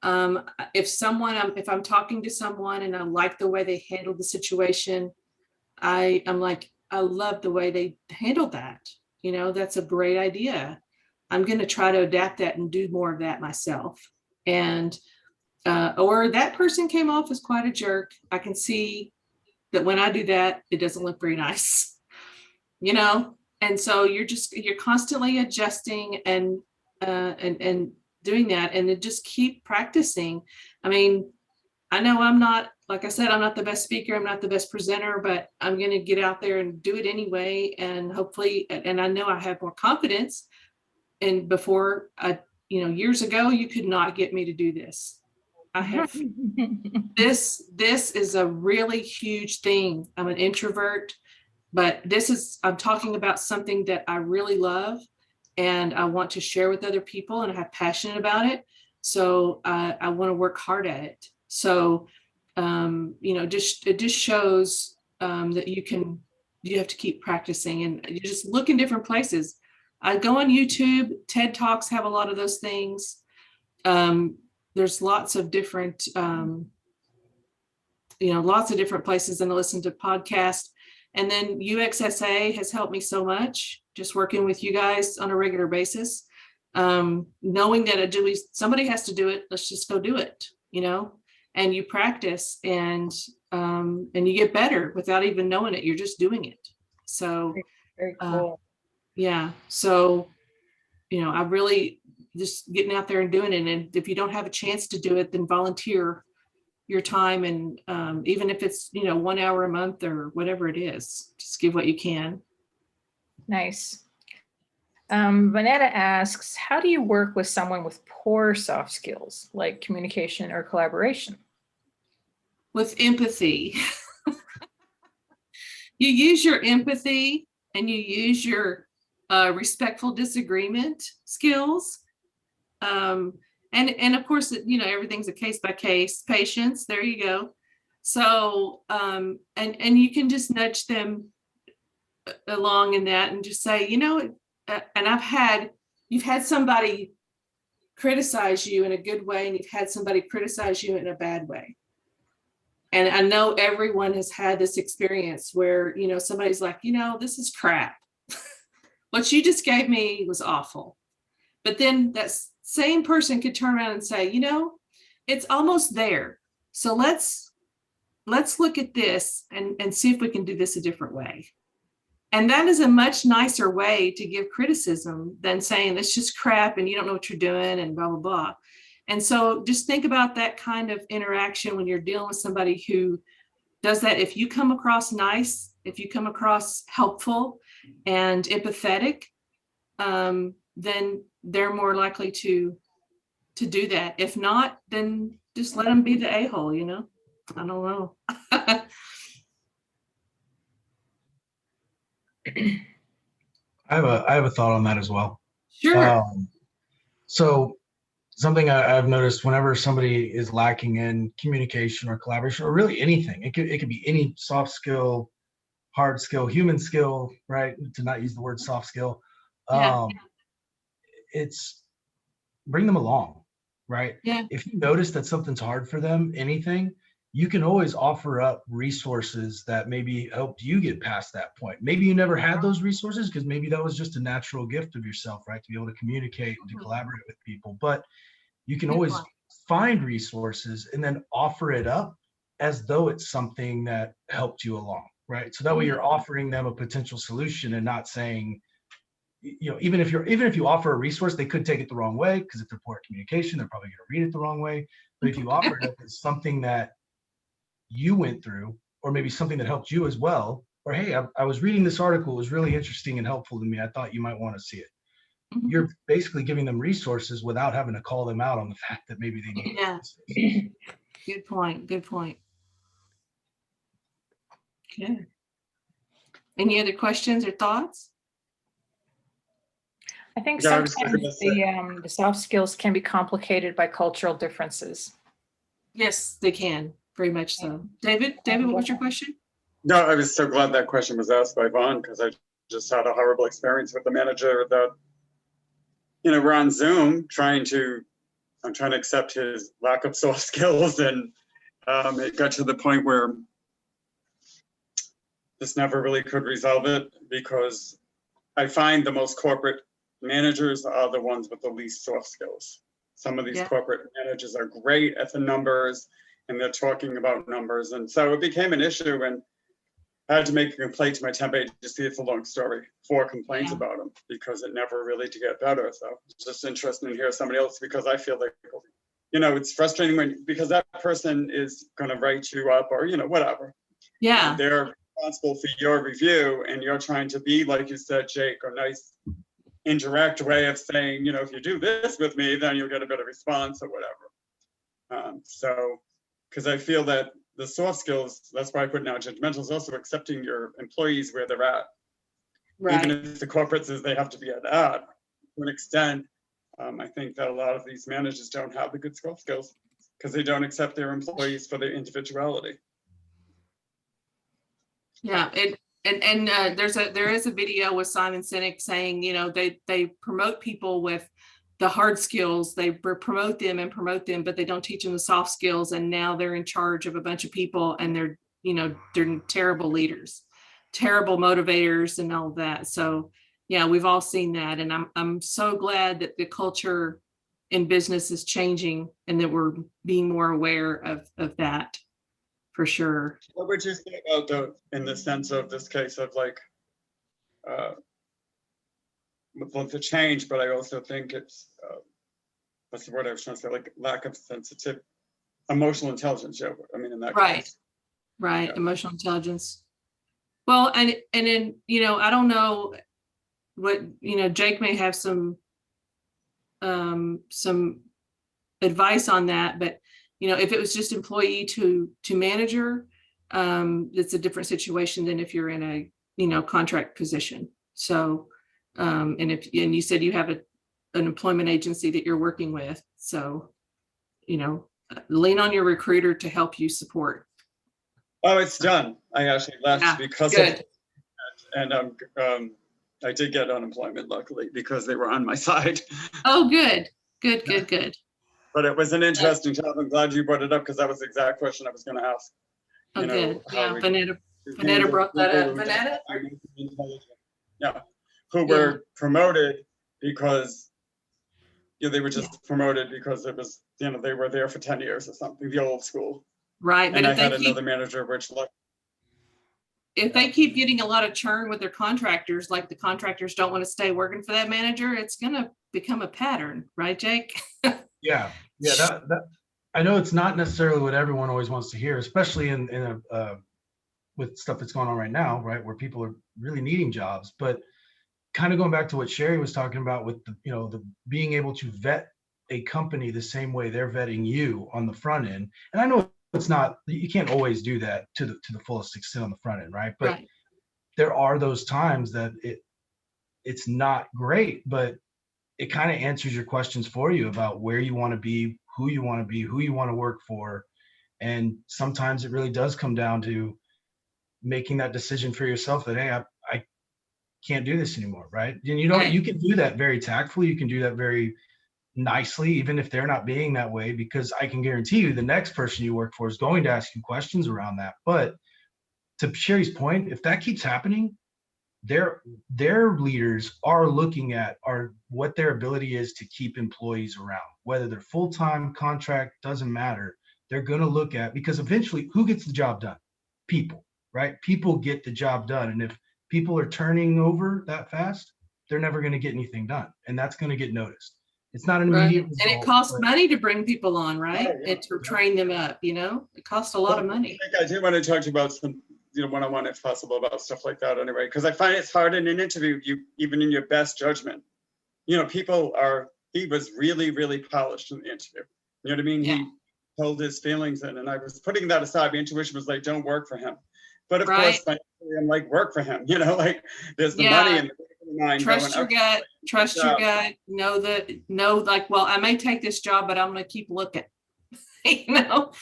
If I'm talking to someone and I like the way they handled the situation, I'm like, I love the way they handled that. That's a great idea. I'm going to try to adapt that and do more of that myself. And, or that person came off as quite a jerk. I can see that when I do that, it doesn't look very nice. And so you're constantly adjusting and doing that, and then just keep practicing. I mean, I know I'm not, like I said, I'm not the best speaker, I'm not the best presenter, but I'm going to get out there and do it anyway. And hopefully, and I know I have more confidence. And before years ago, you could not get me to do this. I have this is a really huge thing. I'm an introvert. But I'm talking about something that I really love and I want to share with other people, and I have passion about it. So I want to work hard at it. So, it just shows that you have to keep practicing, and you just look in different places. I go on YouTube, TED Talks have a lot of those things. There's lots of different, places, and I listen to podcasts. And then UXSA has helped me so much, just working with you guys on a regular basis, knowing that somebody has to do it. Let's just go do it, and you practice and you get better without even knowing it. You're just doing it. So, very cool. Yeah. So, I really just getting out there and doing it. And if you don't have a chance to do it, then volunteer your time, and even if it's 1 hour a month or whatever it is, just give what you can. Nice. Vanetta asks, how do you work with someone with poor soft skills like communication or collaboration? With empathy. You use your empathy and you use your respectful disagreement skills. And of course, everything's a case by case, patience, there you go. So, and you can just nudge them along in that and just say, and you've had somebody criticize you in a good way, and you've had somebody criticize you in a bad way. And I know everyone has had this experience where, somebody's like, this is crap. What you just gave me was awful. But then that same person could turn around and say, it's almost there. So let's look at this and see if we can do this a different way. And that is a much nicer way to give criticism than saying it's just crap and you don't know what you're doing and blah, blah, blah. And so just think about that kind of interaction when you're dealing with somebody who does that. If you come across nice, if you come across helpful and empathetic, then they're more likely to do that. If not, then just let them be the a-hole, I don't know. I have a thought on that as well. Sure. So something I've noticed whenever somebody is lacking in communication or collaboration, or really anything, it could be any soft skill, hard skill, human skill, right? To not use the word soft skill. Yeah. It's bring them along, right? Yeah. If you notice that something's hard for them, anything, you can always offer up resources that maybe helped you get past that point. Maybe you never had those resources because maybe that was just a natural gift of yourself, right? To be able to communicate and to collaborate with people. But you can always find resources and then offer it up as though it's something that helped you along, right? So that way you're offering them a potential solution and not saying, even if you offer a resource, they could take it the wrong way because if they're poor at communication, they're probably going to read it the wrong way. But if you offer it up as something that you went through, or maybe something that helped you as well, or hey, I was reading this article, it was really interesting and helpful to me, I thought you might want to see it. You're basically giving them resources without having to call them out on the fact that maybe they need it. Good point. Okay. Any other questions or thoughts? I think Yeah, I was sometimes the soft skills can be complicated by cultural differences. Yes, they can. Very much so. David, what was your question? No, I was so glad that question was asked by Vaughn because I just had a horrible experience with the manager that, we're on Zoom I'm trying to accept his lack of soft skills, and it got to the point where this never really could resolve it because I find the most corporate managers are the ones with the least soft skills. Some of these corporate managers are great at the numbers and they're talking about numbers. And so it became an issue, and I had to make a complaint to my temp agency. It's a long story, 4 complaints about him because it never really did get better. So it's just interesting to hear somebody else because I feel like, it's frustrating because that person is going to write you up or, whatever. Yeah. And they're responsible for your review and you're trying to be, like you said, Jake, a nice indirect way of saying, if you do this with me, then you'll get a better response or whatever. Because I feel that the soft skills, that's why I put now judgmental, is also accepting your employees where they're at. Right. Even if the corporate says they have to be at that, to an extent, I think that a lot of these managers don't have the good soft skills because they don't accept their employees for their individuality. Yeah, there is a video with Simon Sinek saying, they promote people with the hard skills, they promote them, but they don't teach them the soft skills. And now they're in charge of a bunch of people and they're terrible leaders, terrible motivators and all that. So yeah, we've all seen that. And I'm so glad that the culture in business is changing and that we're being more aware of that for sure. What would you say about in the sense of this case of with the change, but I also think it's, what's the word I was trying to say, lack of emotional intelligence. Yeah, I mean, in that case. Right. Yeah. Emotional intelligence. Well, and then, I don't know what, Jake may have some advice on that, but, if it was just employee to manager, it's a different situation than if you're in a, contract position. So, and you said you have an employment agency that you're working with. So, lean on your recruiter to help you support. Oh, it's done. I actually left because of it. And I did get unemployment, luckily, because they were on my side. Oh, good, good, good, good. But it was an interesting job. I'm glad you brought it up because that was the exact question I was going to ask. Oh, You know, good. how Yeah, we- Vanetta brought that up. Vanetta? Yeah, who were promoted because, you know, they were just promoted because it was, you know, they were there for 10 years or something, the old school. Right, but And I if had they keep, another manager, which like, if they keep getting a lot of churn with their contractors, like the contractors don't want to stay working for that manager, it's gonna become a pattern, right, Jake? Yeah, that I know it's not necessarily what everyone always wants to hear, especially in a with stuff that's going on right now, right, where people are really needing jobs. But kind of going back to what Cherri was talking about with the, you know, the being able to vet a company the same way they're vetting you on the front end. And I know it's not, you can't always do that to the fullest extent on the front end, right? But Right. there are those times that it's not great, but it kind of answers your questions for you about where you want to be, who you want to be, who you want to work for. And sometimes it really does come down to making that decision for yourself that, hey, I can't do this anymore, right? And you don't, Right. you can do that very tactfully, you can do that very nicely, even if they're not being that way, because I can guarantee you the next person you work for is going to ask you questions around that. But to Cherri's point, if that keeps happening, their leaders are looking at what their ability is to keep employees around, whether they're full-time, contract, doesn't matter. They're going to look at, because eventually who gets the job done? People, right? People get the job done. And if people are turning over that fast, they're never going to get anything done. And that's going to get noticed. It's not an Right. immediate And it result, costs but money to bring people on, right? Oh, yeah. It's to train them up, you know, it costs a lot of money. I think I do want to talk to you about some, you know, one-on-one if possible about stuff like that anyway, because I find it's hard in an interview, even in your best judgment. You know, he was really, really polished in the interview. You know what I mean? Yeah. He held his feelings in, and I was putting that aside. My intuition was like, don't work for him. But of Right. course, I'm like, work for him, you know, like there's the Yeah. money and the mind Trust your going, gut, trust your job. gut, know like, well, I may take this job, but I'm gonna keep looking, you know,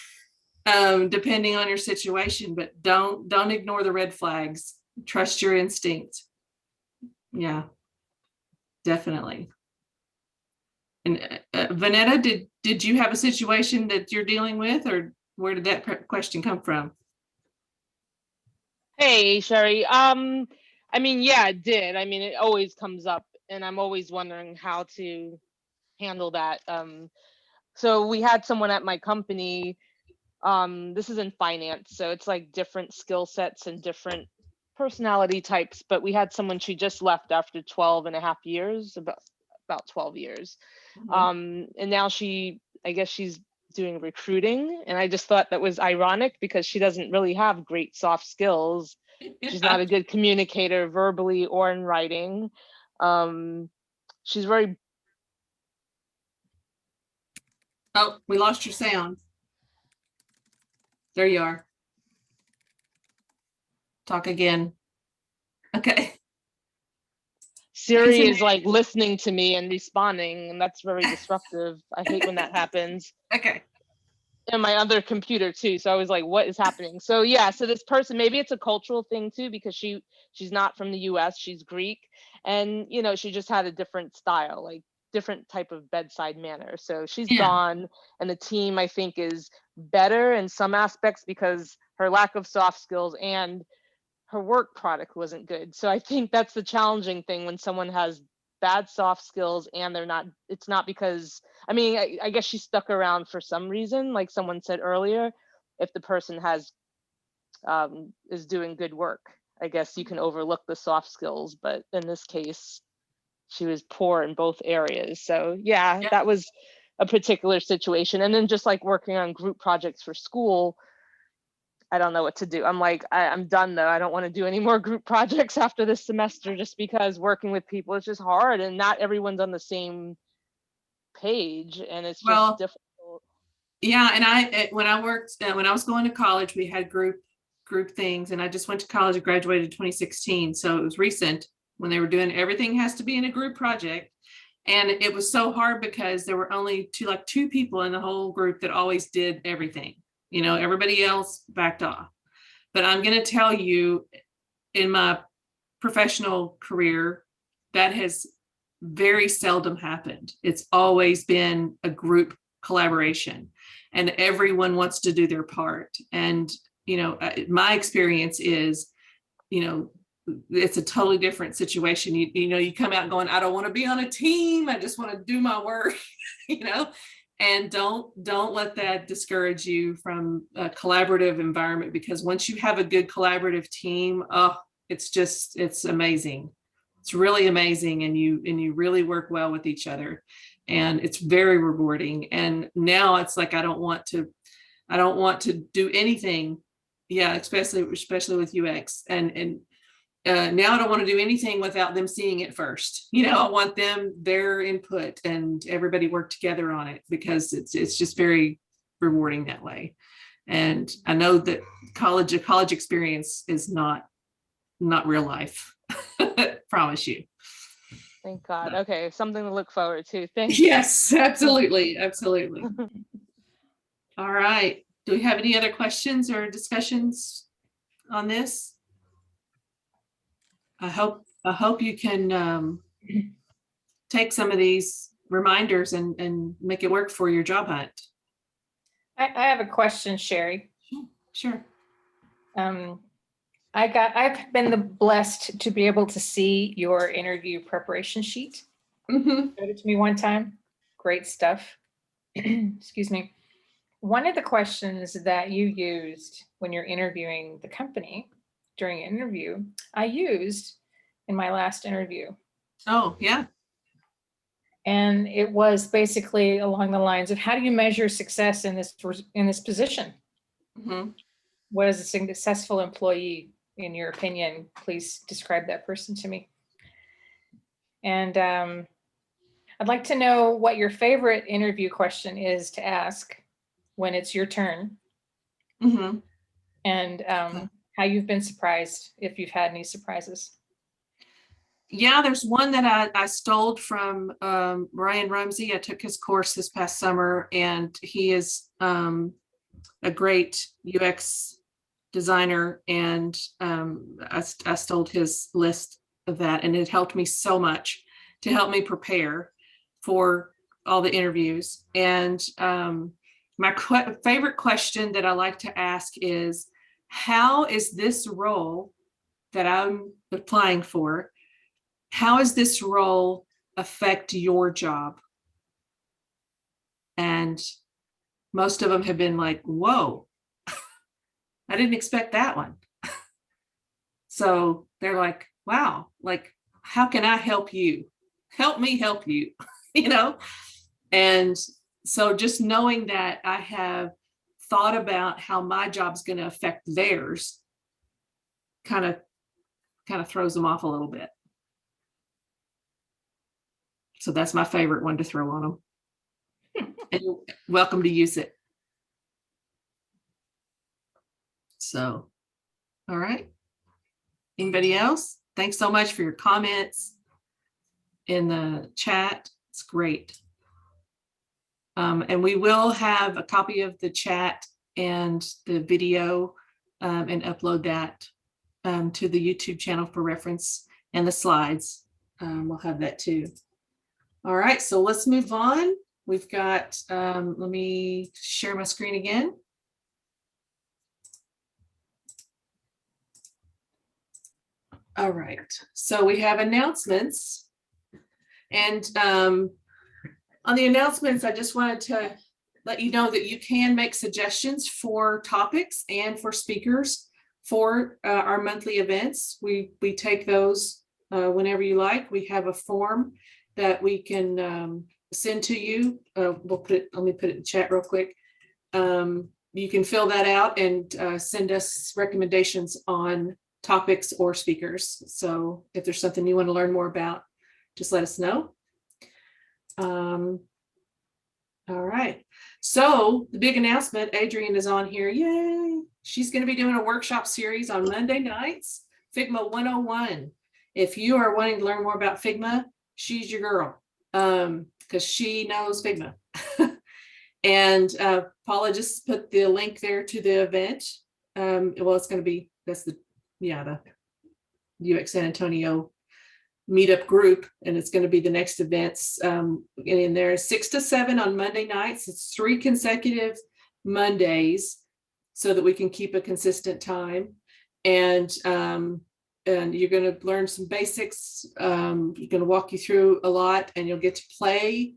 depending on your situation, but don't ignore the red flags. Trust your instincts. Yeah, definitely. And Vanetta, did you have a situation that you're dealing with, or where did that question come from? Hey, Cherri. I mean, yeah, it did. I mean, it always comes up, and I'm always wondering how to handle that. So we had someone at my company. This is in finance, so it's like different skill sets and different personality types. But we had someone, she just left after 12 and a half years, about 12 years. And now I guess she's doing recruiting, and I just thought that was ironic because she doesn't really have great soft skills. She's not a good communicator verbally or in writing. She's very. Oh, we lost your sound. There you are. Talk again. Okay. Siri is like listening to me and responding, and that's very disruptive. I hate when that happens. Okay. And my other computer too. So I was like, what is happening? So yeah, so this person, maybe it's a cultural thing too, because she's not from the US, she's Greek. And you know, she just had a different style, like different type of bedside manner. So she's gone, and the team I think is better in some aspects because her lack of soft skills and her work product wasn't good. So I think that's the challenging thing when someone has bad soft skills and it's not because, I mean, I guess she stuck around for some reason, like someone said earlier, if the person is doing good work, I guess you can overlook the soft skills, but in this case, she was poor in both areas. So yeah, that was a particular situation. And then just like working on group projects for school, I don't know what to do. I'm like, I'm done though. I don't want to do any more group projects after this semester, just because working with people is just hard and not everyone's on the same page, and it's just difficult. Yeah, and when I was going to college, we had group things, and I just went to college and graduated in 2016. So it was recent when they were doing everything has to be in a group project. And it was so hard because there were only two people in the whole group that always did everything. You know, everybody else backed off. But I'm going to tell you, in my professional career, that has very seldom happened. It's always been a group collaboration, and everyone wants to do their part. And, you know, my experience is, you know, it's a totally different situation. You know, you come out going, I don't want to be on a team. I just want to do my work, you know, and don't let that discourage you from a collaborative environment, because once you have a good collaborative team, oh, it's amazing. It's really amazing. And you really work well with each other, and it's very rewarding. And now it's like, I don't want to do anything. Yeah. Especially with UX, and now I don't want to do anything without them seeing it first. You know, I want their input, and everybody work together on it, because it's just very rewarding that way. And I know that college experience is not real life. Promise you. Thank God. Okay, something to look forward to. Thank you. Yes, absolutely. Absolutely. All right. Do we have any other questions or discussions on this? I hope you can take some of these reminders and make it work for your job hunt. I have a question, Cherri. Sure. I've been blessed to be able to see your interview preparation sheet. Mm-hmm. Showed it to me one time. Great stuff. Excuse me. One of the questions that you used when you're interviewing the company during an interview, I used in my last interview. Oh, yeah. And it was basically along the lines of, how do you measure success in this position? Mm-hmm. What is a successful employee, in your opinion? Please describe that person to me. And I'd like to know what your favorite interview question is to ask when it's your turn. Mm-hmm. And how you've been surprised, if you've had any surprises. Yeah, there's one that I stole from Ryan Rumsey. I took his course this past summer, and he is a great UX designer, and I stole his list of that, and it helped me so much to help me prepare for all the interviews. And my favorite question that I like to ask is, how is this role that I'm applying for, how does this role affect your job? And most of them have been like, whoa, I didn't expect that one. So they're like, wow, like, how can I help you? Help me help you, you know? And so just knowing that I have thought about how my job's going to affect theirs kind of throws them off a little bit. So that's my favorite one to throw on them. And you're welcome to use it. So, all right. Anybody else? Thanks so much for your comments in the chat. It's great. And we will have a copy of the chat and the video and upload that to the YouTube channel for reference, and the slides. We'll have that too. All right, so let's move on. We've got, let me share my screen again. All right, so we have announcements. And on the announcements, I just wanted to let you know that you can make suggestions for topics and for speakers for our monthly events. We take those whenever you like. We have a form that we can send to you. Let me put it in the chat real quick. You can fill that out and send us recommendations on topics or speakers. So if there's something you want to learn more about, just let us know. All right. So the big announcement, Adrienne is on here. Yay. She's going to be doing a workshop series on Monday nights, Figma 101. If you are wanting to learn more about Figma, she's your girl, because she knows Figma. And Paula just put the link there to the event. Well, it's going to be, that's the, yeah, UX San Antonio Meetup group, and it's going to be the next events in there 6 to 7 on Monday nights. It's 3 consecutive Mondays so that we can keep a consistent time. And you're going to learn some basics. You're going to walk you through a lot, and you'll get to play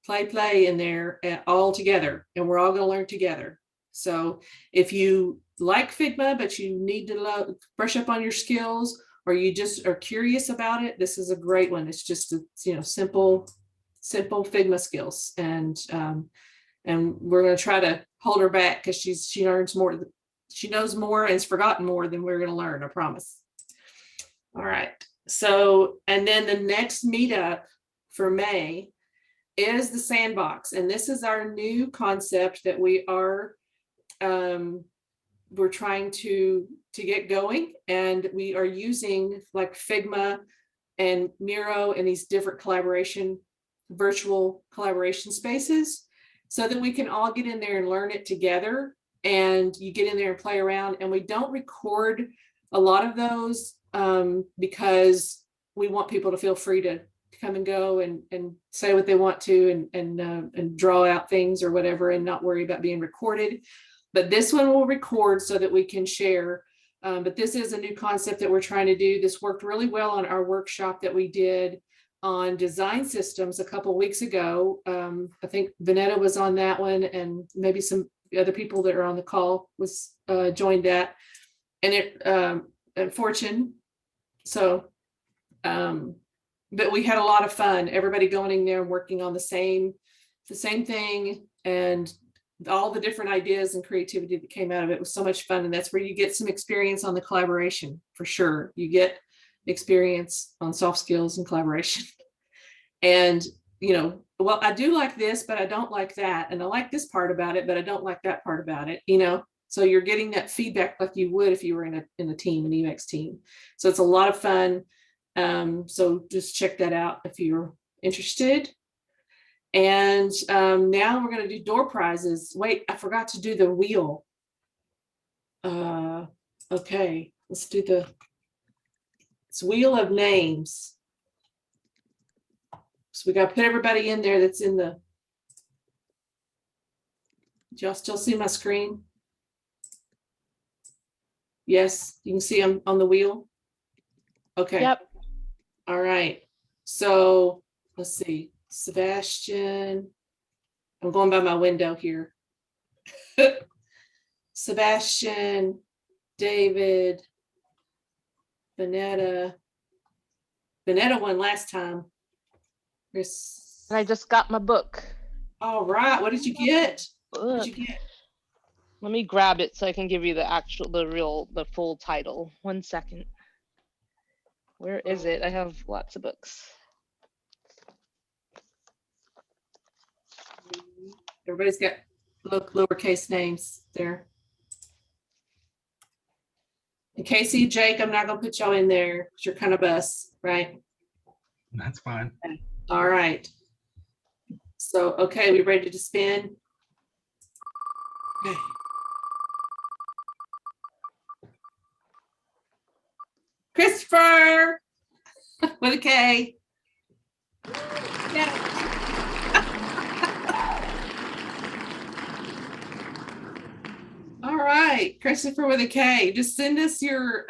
in there all together, and we're all going to learn together. So if you like Figma, but you need to brush up on your skills, or you just are curious about it, this is a great one. It's just simple Figma skills, and we're going to try to hold her back because she learns more. She knows more and has forgotten more than we're going to learn, I promise. All right. So, and then the next meetup for May is the sandbox, and this is our new concept that we're trying to get going, and we are using like Figma and Miro and these different virtual collaboration spaces, so that we can all get in there and learn it together. And you get in there and play around, and we don't record a lot of those because we want people to feel free to come and go and say what they want to and draw out things or whatever, and not worry about being recorded. But this one will record so that we can share. But this is a new concept that we're trying to do. This worked really well on our workshop that we did on design systems a couple of weeks ago. I think Vanetta was on that one, and maybe some other people that are on the call was joined that, and and Fortune. So, but we had a lot of fun. Everybody going in there and working on the same thing, and all the different ideas and creativity that came out of it was so much fun. And that's where you get some experience on the collaboration, for sure. You get experience on soft skills and collaboration. And, well, I do like this, but I don't like that. And I like this part about it, but I don't like that part about it, So you're getting that feedback like you would if you were in a team, an UX team. So it's a lot of fun. So just check that out if you're interested. And now we're going to do door prizes. Wait, I forgot to do the wheel. Okay, let's do it's wheel of names. So we got to put everybody in there that's in the. Do y'all still see my screen? Yes, you can see them on the wheel. Okay. Yep. All right. So let's see. Sebastian. I'm going by my window here. Sebastian, David, Vanetta. Vanetta won last time. Chris. And I just got my book. All right. What did you get? What did you get? Let me grab it so I can give you the full title. 1 second. Where is it? I have lots of books. Everybody's got lowercase names there. And Casey, Jake, I'm not going to put y'all in there because you're kind of us, right? That's fine. All right. So, okay, we ready to spin? Okay. Christopher with a K. Yeah. All right, Christopher with a K. Just send us your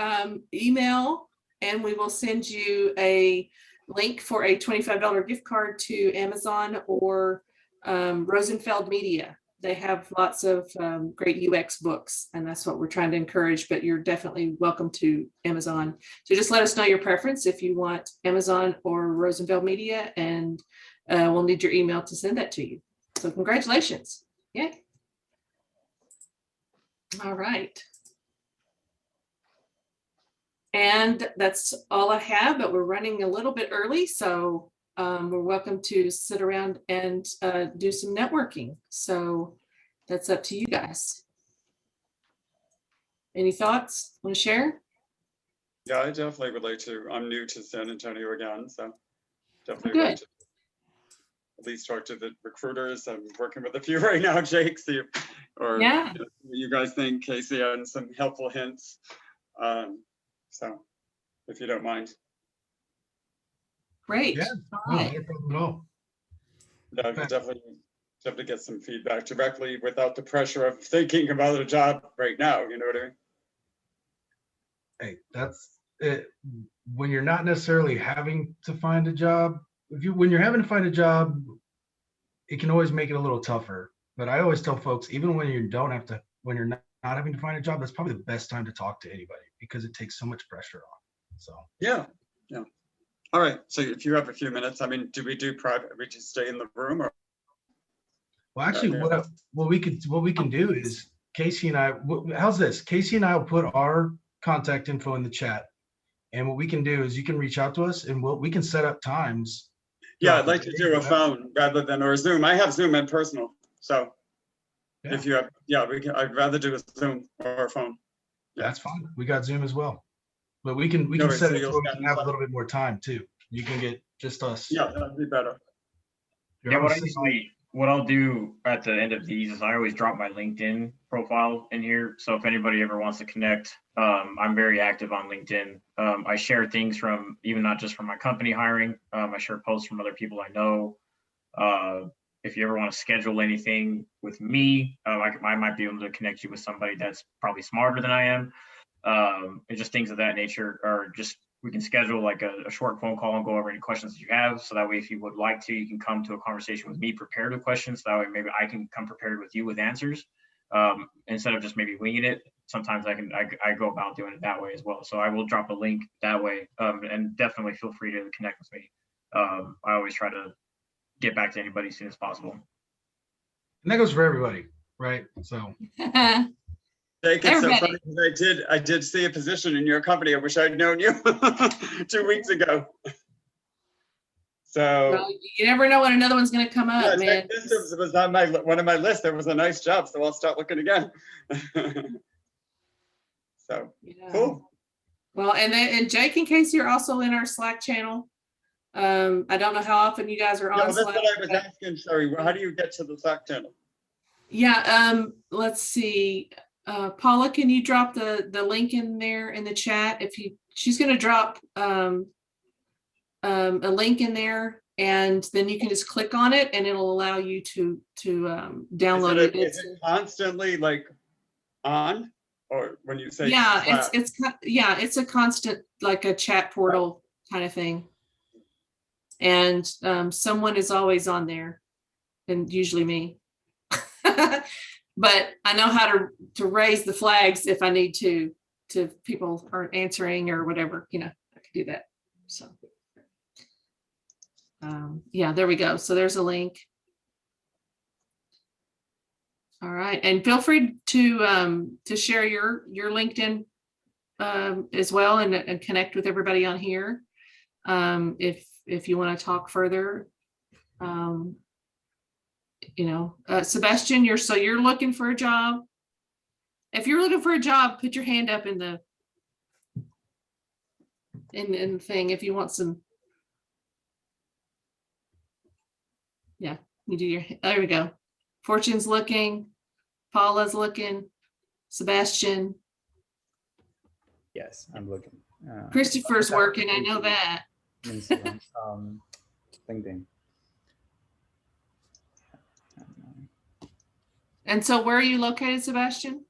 email, and we will send you a link for a $25 gift card to Amazon or Rosenfeld Media. They have lots of great UX books, and that's what we're trying to encourage, but you're definitely welcome to Amazon. So just let us know your preference if you want Amazon or Rosenfeld Media, and we'll need your email to send that to you. So congratulations. Yay. All right. And that's all I have, but we're running a little bit early, so we're welcome to sit around and do some networking. So that's up to you guys. Any thoughts? Want to share? Yeah, I definitely would like to. I'm new to San Antonio again, so definitely would like to at least talk to the recruiters. I'm working with a few right now, Jake, see if, or yeah, you guys think, Casey, and some helpful hints. So if you don't mind. Great. Yeah, All no, right. no problem at all. Yeah, I could definitely have to get some feedback directly without the pressure of thinking about a job right now. You know what I mean? Hey, that's it. When you're not necessarily having to find a job, when you're having to find a job, it can always make it a little tougher. But I always tell folks, even when you don't have to, when you're not having to find a job, that's probably the best time to talk to anybody because it takes so much pressure off. So Yeah. All right. So if you have a few minutes, I mean, do we do private? We just stay in the room, or well, actually, yeah. what we can do is Casey and I. How's this? Casey and I will put our contact info in the chat, and what we can do is you can reach out to us, and we can set up times. Yeah, I'd like to do a phone rather than or Zoom. I have Zoom and personal, so Yeah. if you have, yeah, we can. I'd rather do a Zoom or a phone. Yeah. That's fine. We got Zoom as well, but we can No, set so it you'll so we send can have a something. little bit more time too. You can get just us. Yeah, that'd be better. You're Yeah, on what the system. what I'll do at the end of these is I always drop my LinkedIn profile in here. So if anybody ever wants to connect, I'm very active on LinkedIn. I share things from even not just from my company hiring. I share posts from other people I know. If you ever want to schedule anything with me, I might be able to connect you with somebody that's probably smarter than I am. And just things of that nature, or just we can schedule like a short phone call and go over any questions that you have. So that way, if you would like to, you can come to a conversation with me prepared with questions. That way, maybe I can come prepared with you with answers instead of just maybe winging it. Sometimes I go about doing it that way as well. So I will drop a link that way, and definitely feel free to connect with me. I always try to get back to anybody as soon as possible. And that goes for everybody, right? So Jake, it's so Everybody. funny because I did see a position in your company. I wish I'd known you 2 weeks ago. So Well, you never know when another one's going to come yeah, up, man. Tech Systems was on one of my lists. There was a nice job, so I'll start looking again. So Yeah. cool. Well, and Jake and Casey are also in our Slack channel. I don't know how often you guys are Yeah, on well, that's Slack. what I was asking. Sorry, how do you get to the Slack channel? Yeah, let's see. Paula, can you drop the link in there in the chat? She's going to drop a link in there, and then you can just click on it, and it'll allow you to download it. Is it constantly like on, or when you say Yeah, Slack? it's a constant, like a chat portal kind of thing, and someone is always on there, and usually me. But I know how to raise the flags if I need to people aren't answering or whatever, I can do that. So yeah, there we go. So there's a link. All right, and feel free to share your LinkedIn as well, and connect with everybody on here if you want to talk further. Sebastian, you're looking for a job. If you're looking for a job, put your hand up in the thing if you want some. Yeah, you do there we go. Fortune's looking, Paula's looking, Sebastian. Yes, I'm looking. Christopher's working, I know that. LinkedIn. And so where are you located, Sebastian?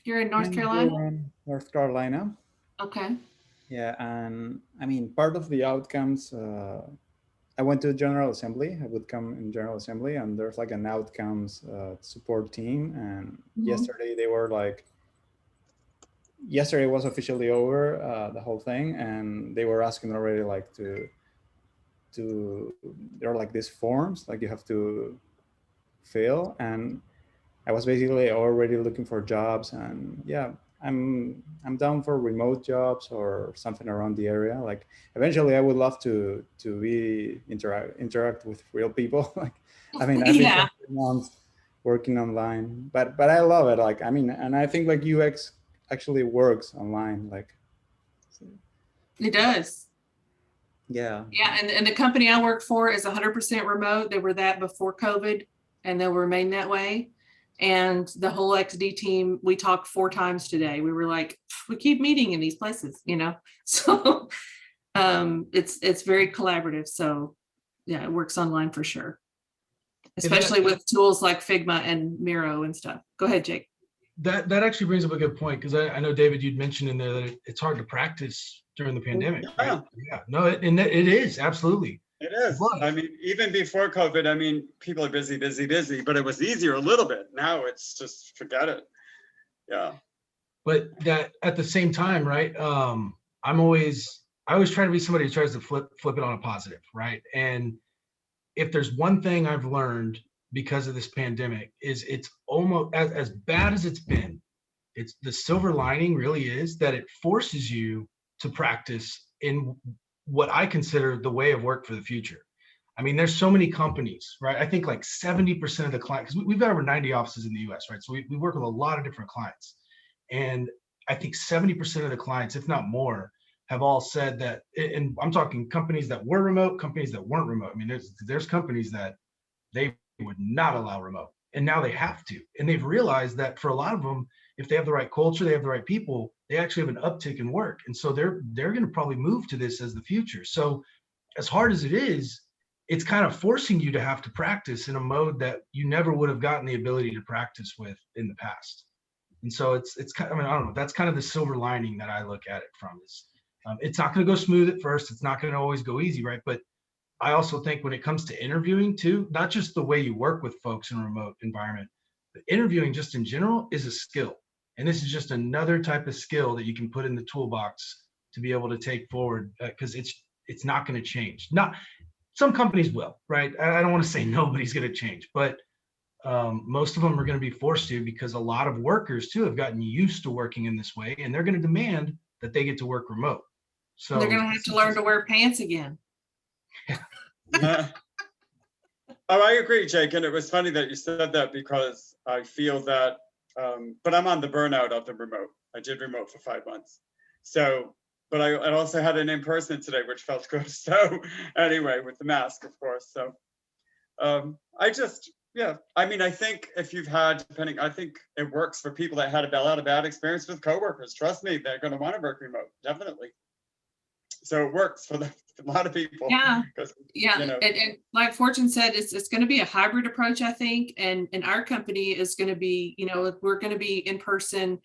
You're in North Carolina? North Carolina. Okay. Yeah, and I mean, part of the outcomes, I went to General Assembly. I would come in General Assembly, and there's like an outcomes support team. And yesterday they were like, yesterday was officially over, the whole thing, and they were asking already like there are like these forms like you have to fill, and I was basically already looking for jobs, and yeah, I'm down for remote jobs or something around the area. Like eventually I would love to interact with real people. Like, I mean, I've been months working online, but I love it. Like, I mean, and I think like UX actually works online. Like it does. Yeah. Yeah, and the company I work for is 100% remote. They were that before COVID, and they'll remain that way. And the whole XD team, we talked 4 times today. We were like, we keep meeting in these places, you know? So it's very collaborative. So yeah, it works online for sure. Especially with tools like Figma and Miro and stuff. Go ahead, Jake. That actually brings up a good point, because I know, David, you'd mentioned in there that it's hard to practice during the pandemic. Yeah. Right? Yeah, no, it is, absolutely. It is. But I mean, even before COVID, I mean, people are busy, but it was easier a little bit. Now it's just forget it. Yeah. But that at the same time, right? I always try to be somebody who tries to flip it on a positive, right? And if there's one thing I've learned because of this pandemic, is it's almost as bad as it's been. It's the silver lining really is that it forces you to practice in what I consider the way of work for the future. I mean, there's so many companies, right? I think like 70% of the clients, because we've got over 90 offices in the US, right? So we work with a lot of different clients. And I think 70% of the clients, if not more, have all said that, and I'm talking companies that were remote, companies that weren't remote. I mean, there's companies that they would not allow remote, and now they have to. And they've realized that for a lot of them, if they have the right culture, they have the right people, they actually have an uptick in work. And so they're going to probably move to this as the future. So as hard as it is, it's kind of forcing you to have to practice in a mode that you never would have gotten the ability to practice with in the past. And so it's kind of, I mean, I don't know, that's kind of the silver lining that I look at it from is it's not going to go smooth at first. It's not going to always go easy, right? But I also think when it comes to interviewing too, not just the way you work with folks in a remote environment, but interviewing just in general is a skill. And this is just another type of skill that you can put in the toolbox to be able to take forward, because it's not going to change. Not some companies will, right? I don't want to say nobody's going to change, but most of them are going to be forced to, because a lot of workers too have gotten used to working in this way, and they're going to demand that they get to work remote. So they're going to have to learn to wear pants again. Yeah. Oh, I agree, Jake. And it was funny that you said that, because I feel that, but I'm on the burnout of the remote. I did remote for 5 months. So, but I also had an in-person today, which felt good. So anyway, with the mask, of course. So yeah, I mean, I think if you've had, I think it works for people that had a lot of bad experience with coworkers. Trust me, they're going to want to work remote, definitely. So it works for a lot of people. Yeah, you know. and like Fortune said, it's going to be a hybrid approach, I think. And our company is going to be, you know, we're going to be in person.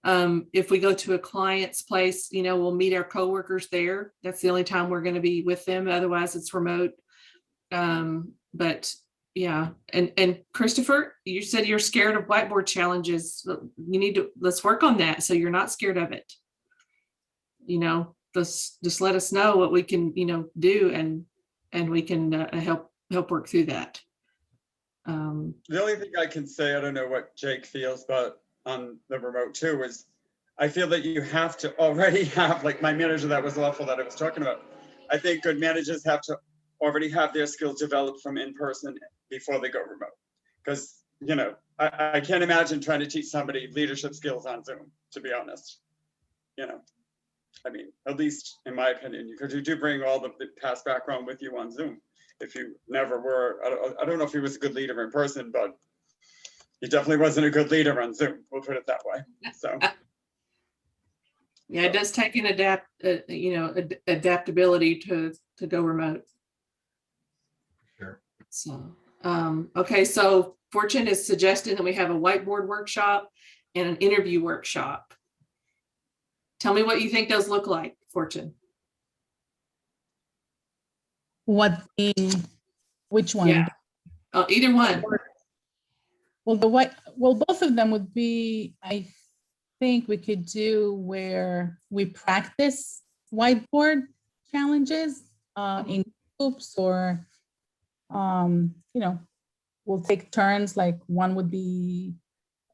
If we go to a client's place, you know, we'll meet our coworkers there. That's the only time we're going to be with them. Otherwise, it's remote. But yeah, and Christopher, you said you're scared of whiteboard challenges. Let's work on that so you're not scared of it. You know, just let us know what we can, you know, do, and we can help work through that. The only thing I can say, I don't know what Jake feels, but on the remote too, is I feel that you have to already have, like my manager that was awful that I was talking about, I think good managers have to already have their skills developed from in person before they go remote. Because, you know, I can't imagine trying to teach somebody leadership skills on Zoom, to be honest. You know, I mean, at least in my opinion, because you do bring all the past background with you on Zoom. If you never were, I don't know if he was a good leader in person, but he definitely wasn't a good leader on Zoom. We'll put it that way. So. Yeah, it does take an adaptability to go remote. Sure. So, okay, so Fortune is suggesting that we have a whiteboard workshop and an interview workshop. Tell me what you think those look like, Fortune. Which one? Yeah. Either one. Well, both of them would be, I think we could do where we practice whiteboard challenges in groups, or you know, we'll take turns, like one would be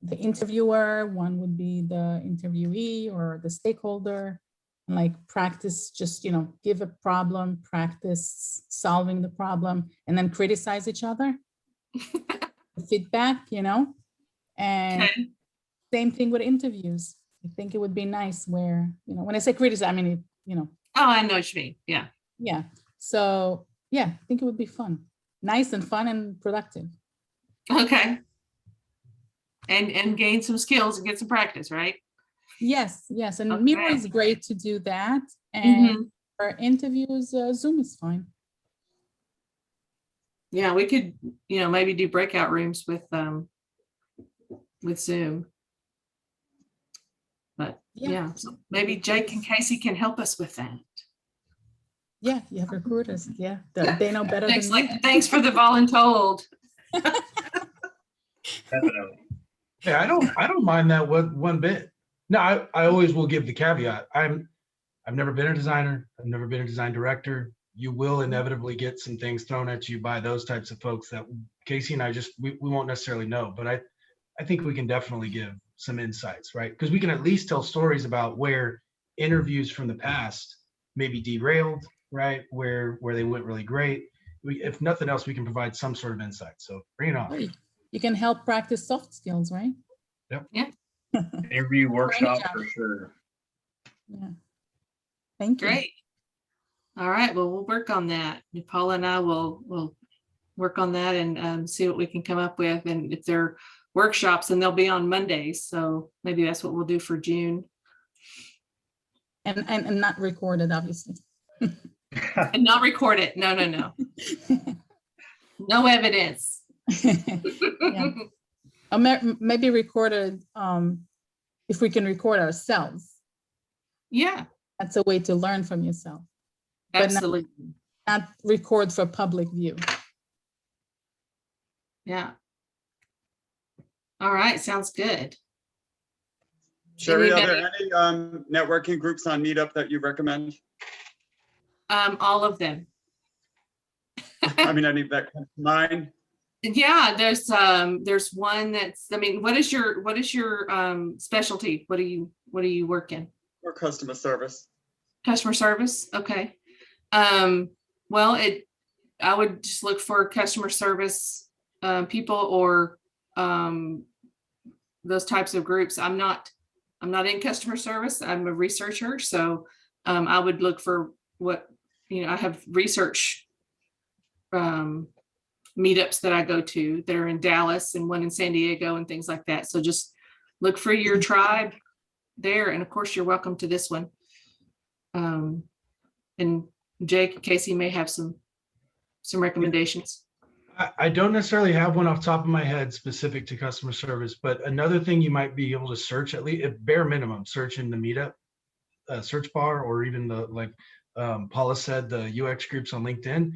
the interviewer, one would be the interviewee or the stakeholder, and like practice, just, you know, give a problem, practice solving the problem, and then criticize each other. Feedback, you know, and Okay. Same thing with interviews. I think it would be nice where, you know, when I say criticize, I mean, you know. Oh, I know what you mean. Yeah. Yeah. So yeah, I think it would be fun. Nice and fun and productive. Okay. and gain some skills and get some practice, right? Yes, yes, and Okay. Miro is great to do that. Mm-hmm. And for interviews, Zoom is fine. Yeah, we could, maybe do breakout rooms with Zoom. But yeah, so maybe Jake and Casey can help us with that. Yeah, you have recruiters. Yeah, they know better than me. Thanks for the voluntold. Definitely. Yeah, I don't mind that one bit. No, I always will give the caveat. I've never been a designer. I've never been a design director. You will inevitably get some things thrown at you by those types of folks that Casey and I we won't necessarily know, but I think we can definitely give some insights, right? Because we can at least tell stories about where interviews from the past maybe derailed, right? Where they went really great. If nothing else, we can provide some sort of insight. So bring it on. You can help practice soft skills, right? Yep. Yeah. Interview workshop for sure. Yeah. Thank you. Great. All right. Well, we'll work on that. Paula and I will work on that and see what we can come up with. And if they're workshops, and they'll be on Mondays, so maybe that's what we'll do for June. And not recorded, obviously. And not record it. No. No evidence. Yeah. Or maybe recorded if we can record ourselves. Yeah, That's a way to learn from yourself. absolutely. Not record for public view. Yeah. All right, sounds good. Cherri, are Anybody? there any networking groups on Meetup that you recommend? All of them. I mean, any that come to mind? Yeah, there's one that's, what is your specialty? What do you work in? Or customer service? Customer service, okay. Well, I would just look for customer service people or those types of groups. I'm not in customer service. I'm a researcher, so I would look for what I have research meetups that I go to. They're in Dallas and one in San Diego and things like that. So just look for your tribe there, and of course you're welcome to this one. And Jake and Casey may have some recommendations. I don't necessarily have one off the top of my head specific to customer service, but another thing you might be able to search, at least at bare minimum, search in the Meetup search bar, or even Paula said, the UX groups on LinkedIn.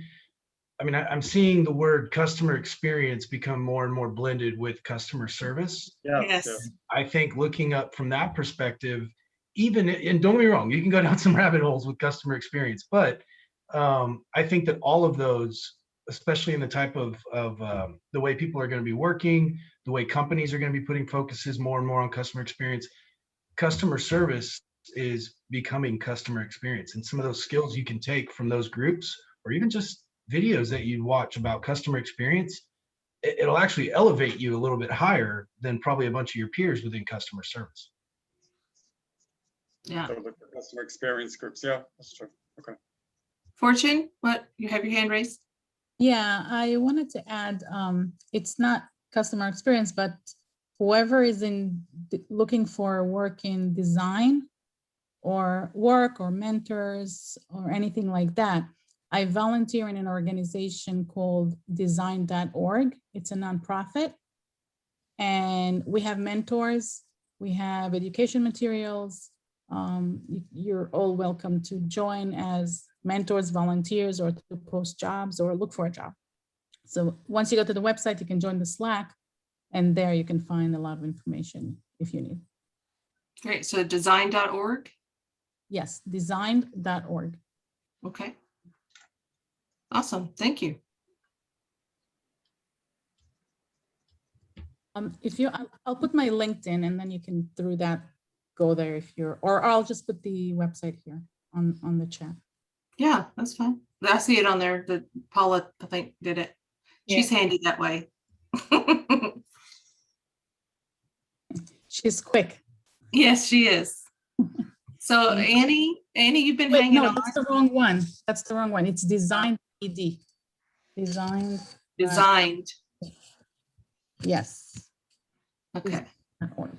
I mean, I'm seeing the word customer experience become more and more blended with customer service. Yes. I think looking up from that perspective, and don't get me wrong, you can go down some rabbit holes with customer experience, but I think that all of those, especially in the type of the way people are going to be working, the way companies are going to be putting focuses more and more on customer experience, customer service is becoming customer experience. And some of those skills you can take from those groups, or even just videos that you watch about customer experience, it'll actually elevate you a little bit higher than probably a bunch of your peers within customer service. Yeah. So look for customer experience groups. Yeah, that's true. Okay. Fortune, what? You have your hand raised? Yeah, I wanted to add, it's not customer experience, but whoever is looking for work in design or work or mentors or anything like that, I volunteer in an organization called design.org. It's a nonprofit. And we have mentors, we have education materials. You're all welcome to join as mentors, volunteers, or to post jobs or look for a job. So once you go to the website, you can join the Slack, and there you can find a lot of information if you need. Great. So design.org. Yes, design.org. Okay. Awesome. Thank you. I'll put my LinkedIn, and then you can through that go there if you're, or I'll just put the website here on the chat. Yeah, that's fine. I see it on there. That Paula, I think, did it. She's handy that way. She's quick. Yes, she is. So Annie, you've been hanging on. That's the wrong one. That's the wrong one. It's designed ED. Designed. Designed. Yes. Okay. Designed.org.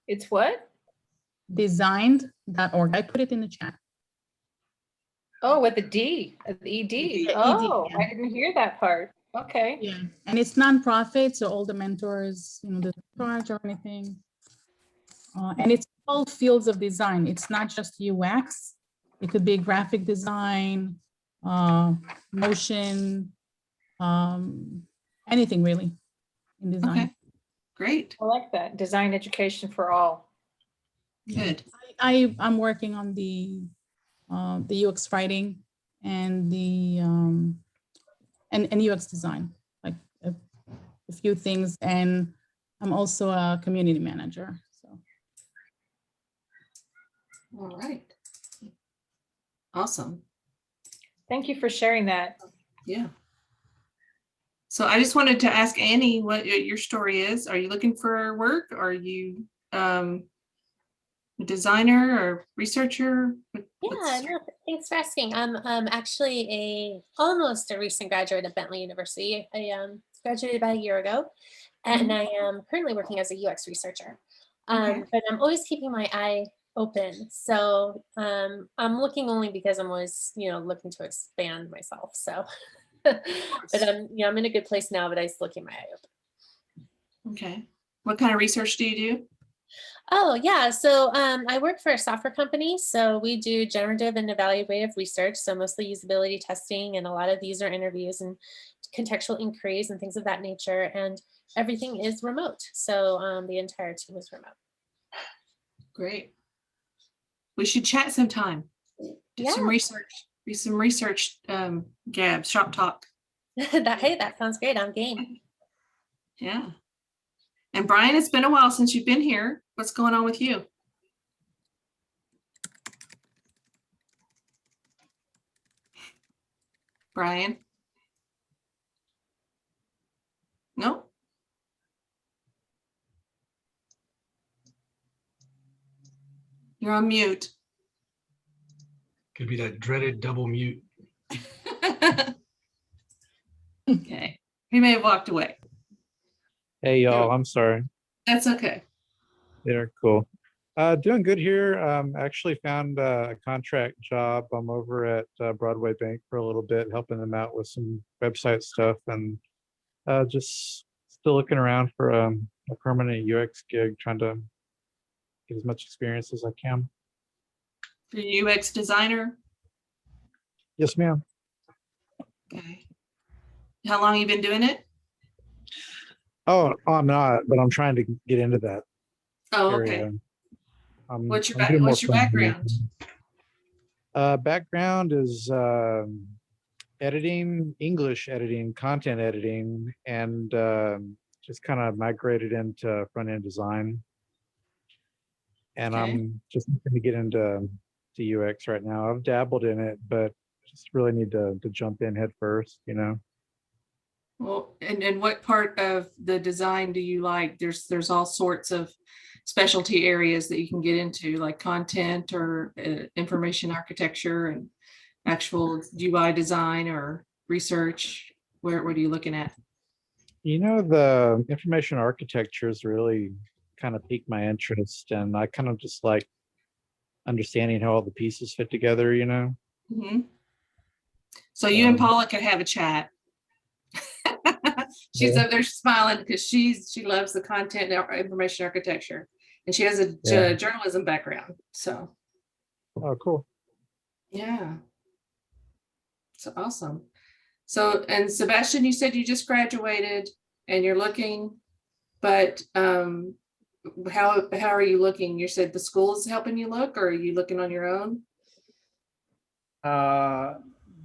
It's what? Designed.org. I put it in the chat. Oh, with the D, the ED. Yeah, ED, Oh, yeah. I didn't hear that part. Okay. Yeah, and it's nonprofit, so all the mentors, doesn't charge or anything. And it's all fields of design. It's not just UX. It could be graphic design, motion, anything really in design. Okay. Great. I like that. Design education for all. Good. I'm working on the UX writing and the and UX design, like a few things, and I'm also a community manager. So All right. Awesome. Thank you for sharing that. Yeah. So I just wanted to ask Annie what your story is. Are you looking for work? Are you a designer or researcher? Yeah, no, thanks for asking. I'm actually almost a recent graduate of Bentley University. I graduated about a year ago, and I am currently working as a UX researcher. Okay. But I'm always keeping my eye open. So I'm looking only because I'm always, looking to expand myself. So, but I'm in a good place now, but I still keep my eye open. Okay. What kind of research do you do? Oh, yeah. So I work for a software company. So we do generative and evaluative research. So mostly usability testing and a lot of user interviews and contextual inquiries and things of that nature. And everything is remote. So the entire team is remote. Great. We should chat sometime. Do some research, Gab, shop talk. Hey, that sounds great. I'm game. Yeah. And Brian, it's been a while since you've been here. What's going on with you? Brian? No? You're on mute. Could be that dreaded double mute. Okay. He may have walked away. Hey y'all, I'm sorry. That's okay. They're cool. Doing good here. Actually found a contract job. I'm over at Broadway Bank for a little bit, helping them out with some website stuff, and just still looking around for a permanent UX gig, trying to get as much experience as I can. For UX designer? Yes, ma'am. Okay. How long have you been doing it? Oh, I'm not, but I'm trying to get into that Oh, area. okay. I'm What's your doing more background? Background is editing, English editing, content editing, and just kind of migrated into front-end design. And Okay. I'm just looking to get into UX right now. I've dabbled in it, but just really need to jump in head first, Well, and what part of the design do you like? There's all sorts of specialty areas that you can get into, like content or information architecture and actual UI design or research. What are you looking at? The information architecture is really kind of piqued my interest, and I kind of just like understanding how all the pieces fit together, Mm-hmm. So you and Paula could have a chat. She's up there smiling because she loves the content and information architecture, and she has a journalism background. So. Oh, cool. Yeah. So awesome. So, and Sebastian, you said you just graduated and you're looking, but how are you looking? You said the school is helping you look, or are you looking on your own?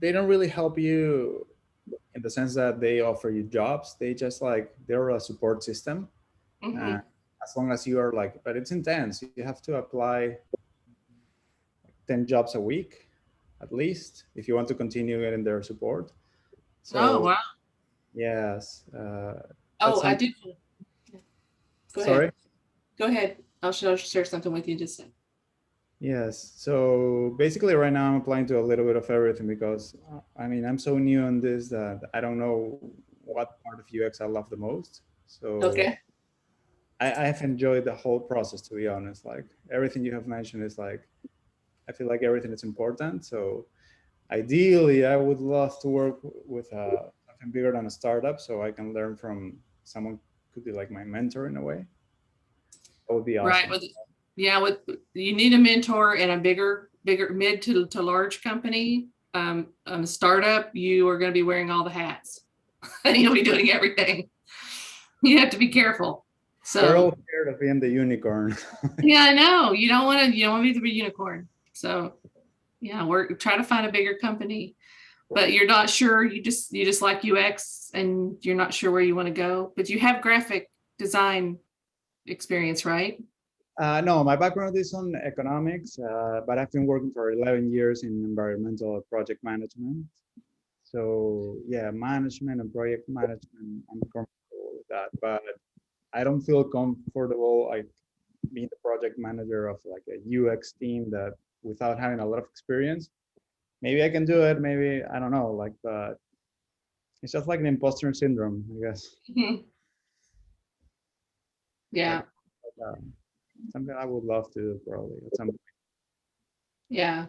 They don't really help you in the sense that they offer you jobs. They just they're a support system. Mm-hmm. As long as you are but it's intense. You have to apply 10 jobs a week, at least, if you want to continue getting their support. So, Oh, wow. Yes. I did. Go Sorry? ahead. Go ahead. I'll share something with you just then. Yes. So basically right now I'm applying to a little bit of everything because I'm so new on this that I don't know what part of UX I love the most. So okay. I've enjoyed the whole process, to be honest. Like everything you have mentioned is like, I feel like everything is important. So ideally, I would love to work with something bigger than a startup, so I can learn from someone who could be like my mentor in a way. That would be awesome. Right. Yeah, you need a mentor in a bigger mid to large company. Startup, you are going to be wearing all the hats. You'll be doing everything. You have to be careful. We're all So scared of being the unicorn. yeah, I know. You don't want me to be a unicorn. So yeah, try to find a bigger company, but you're not sure. You just like UX and you're not sure where you want to go, but you have graphic design experience, right? No, my background is on economics, but I've been working for 11 years in environmental project management. So yeah, management and project management, I'm comfortable with that, but I don't feel comfortable like being the project manager of like a UX team that without having a lot of experience. Maybe I can do it, maybe, I don't know, like, but it's just like an imposter syndrome, I guess. Yeah. Something I would love to do probably at some point. Yeah.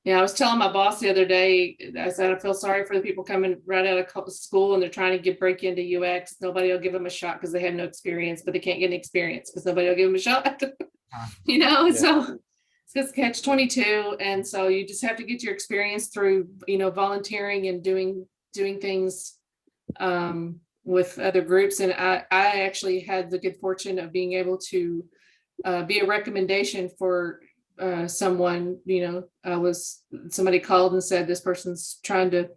Yeah, I was telling my boss the other day, I said, I feel sorry for the people coming right out of school and they're trying to break into UX. Nobody will give them a shot because they have no experience, but they can't get any experience because nobody will give them a shot. You know, Yeah. so it's just catch-22. And so you just have to get your experience through, volunteering and doing things with other groups. And I actually had the good fortune of being able to be a recommendation for someone. Somebody called and said, this person's trying to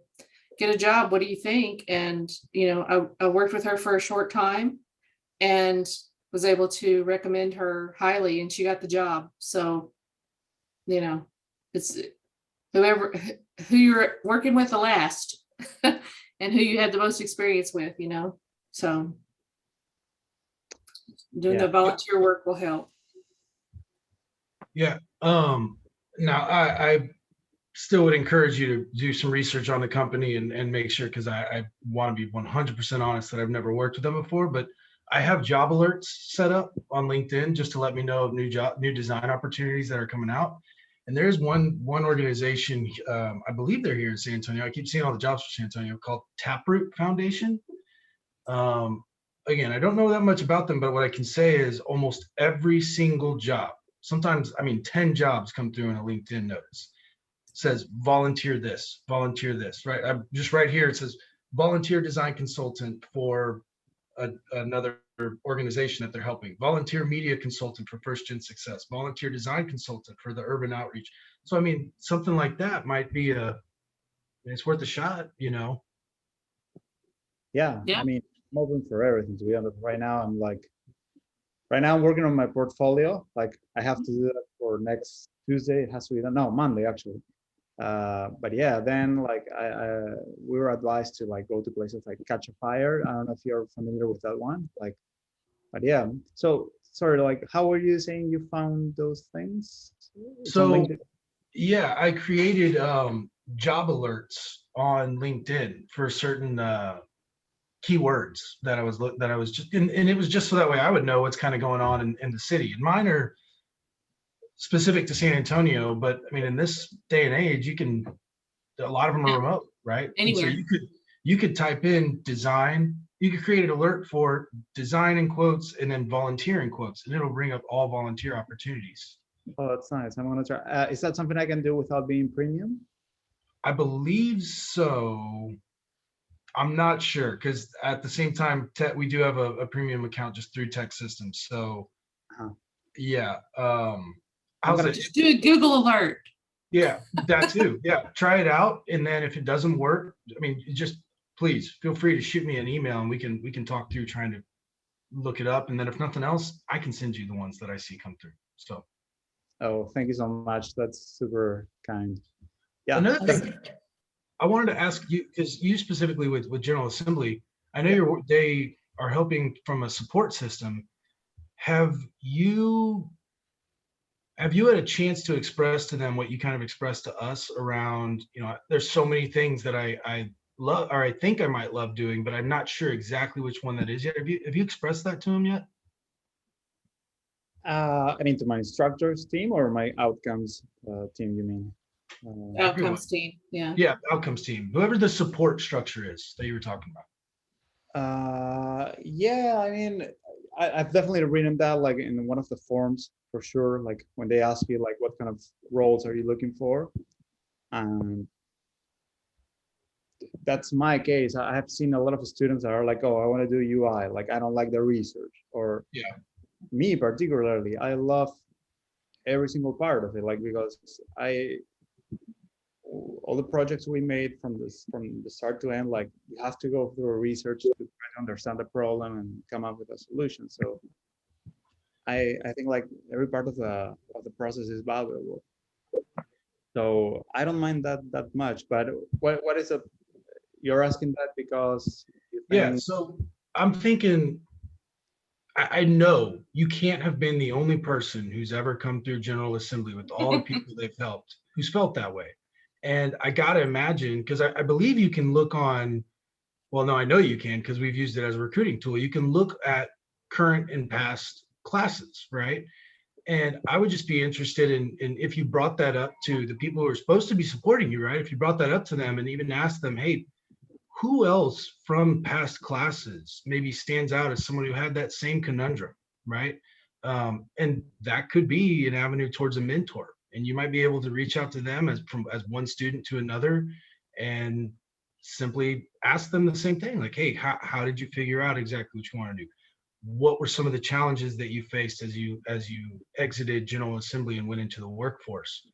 get a job. What do you think? And, I worked with her for a short time and was able to recommend her highly, and she got the job. So, it's who you're working with the last and who you had the most experience with, so doing the volunteer work will help. Yeah. Now I still would encourage you to do some research on the company and make sure, because I want to be 100% honest that I've never worked with them before, but I have job alerts set up on LinkedIn just to let me know of new design opportunities that are coming out. And there's one organization, I believe they're here in San Antonio. I keep seeing all the jobs for San Antonio, called Taproot Foundation. Again, I don't know that much about them, but what I can say is almost every single job, sometimes, 10 jobs come through in a LinkedIn notice. It says volunteer this, right? I'm just right here. It says volunteer design consultant for another organization that they're helping, volunteer media consultant for First Gen Success, volunteer design consultant for the urban outreach. So, something like that might be it's worth a shot, Yeah, Yeah. I'm open for everything, to be honest. Right now I'm working on my portfolio. Like I have to do that for next Tuesday. It has to be done. No, Monday actually. But yeah, then like we were advised to like go to places like Catch a Fire. I don't know if you're familiar with that one. Like, but yeah. So sorry, like how were you saying you found those things? So yeah, I created job alerts on LinkedIn for certain keywords that I was just, and it was just so that way I would know what's kind of going on in the city. And mine are specific to San Antonio, but in this day and age, a lot of them are remote, right? Anywhere. And so you could type in design, you could create an alert for design in quotes and then volunteer in quotes, and it'll bring up all volunteer opportunities. Oh, that's nice. I'm gonna try. Is that something I can do without being premium? I believe so. I'm not sure, because at the same time, we do have a premium account just through Tech Systems. So yeah. Just do a Google alert. Yeah, that too. Yeah, try it out, and then if it doesn't work, just please feel free to shoot me an email, and we can talk through trying to look it up. And then if nothing else, I can send you the ones that I see come through. So. Oh, thank you so much. That's super kind. Yeah. Another thing I wanted to ask you, because you specifically with General Assembly, I know they are helping from a support system. Have you had a chance to express to them what you kind of expressed to us around, there's so many things that I love, or I think I might love doing, but I'm not sure exactly which one that is yet. Have you expressed that to them yet? I mean, to my instructors team or my outcomes team, you mean? Outcomes team, yeah. Yeah, outcomes team, whoever the support structure is that you were talking about. Yeah, I mean, I've definitely written that like in one of the forms for sure. Like when they ask you like what kind of roles are you looking for, that's my case. I have seen a lot of students that are like, oh, I want to do UI. Like I don't like the research. Or Yeah. Me particularly, I love every single part of it. Like because all the projects we made from the start to end, like you have to go through a research to try to understand the problem and come up with a solution. So I think like every part of the process is valuable. So I don't mind that much. But what is a you're asking that because you think... Yeah, so I'm thinking, I know you can't have been the only person who's ever come through General Assembly with all the people they've helped who's felt that way. And I got to imagine, because I believe you can look on, well, no, I know you can, because we've used it as a recruiting tool. You can look at current and past classes, right? And I would just be interested in if you brought that up to the people who are supposed to be supporting you, right? If you brought that up to them and even asked them, hey, who else from past classes maybe stands out as someone who had that same conundrum, right? And that could be an avenue towards a mentor. And you might be able to reach out to them as one student to another and simply ask them the same thing. Like, hey, how did you figure out exactly what you want to do? What were some of the challenges that you faced as you exited General Assembly and went into the workforce?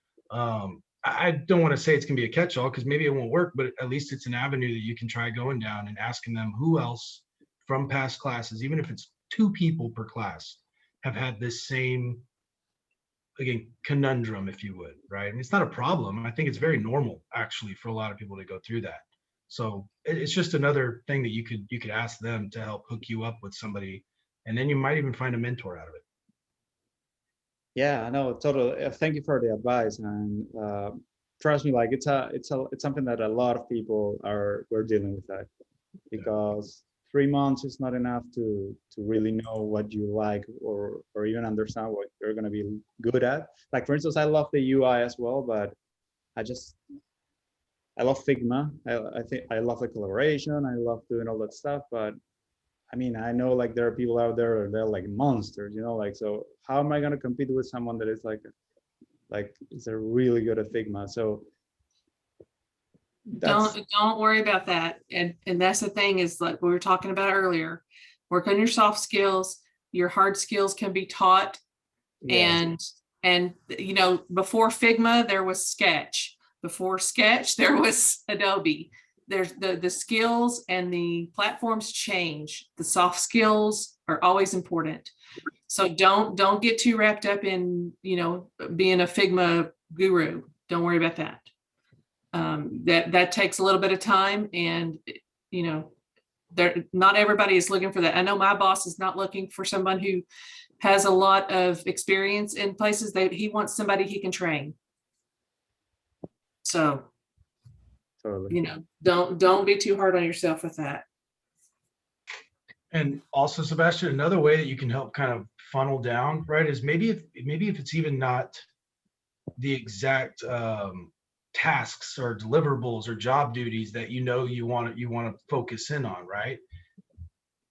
I don't want to say it's going to be a catch-all because maybe it won't work, but at least it's an avenue that you can try going down and asking them who else from past classes, even if it's 2 people per class, have had this same, again, conundrum, if you would, right? And it's not a problem. I think it's very normal actually for a lot of people to go through that. So it's just another thing that you could ask them to help hook you up with somebody, and then you might even find a mentor out of it. Yeah, no, totally. Thank you for the advice, and trust me, like it's something that a lot of people we're dealing with that, because 3 months is not enough to really know what you like or even understand what you're going to be good at. Like for instance, I love the UI as well, but I love Figma. I think I love the collaboration. I love doing all that stuff, but I mean, I know like there are people out there, they're like monsters, you know, like, so how am I going to compete with someone that is like is really good at Figma? So don't worry about that. And that's the thing, is like we were talking about earlier, work on your soft skills. Your hard skills can be taught. Yes. And you know, before Figma, there was Sketch. Before Sketch, there was Adobe. There's the skills and the platforms change. The soft skills are always important. So don't get too wrapped up in, you know, being a Figma guru. Don't worry about that. That takes a little bit of time, and you know, not everybody is looking for that. I know my boss is not looking for someone who has a lot of experience in places. He wants somebody he can train. So, you know, don't be too hard on yourself with that. And also, Sebastian, another way that you can help kind of funnel down, right, is maybe if it's even not the exact tasks or deliverables or job duties that you know you want to focus in on, right?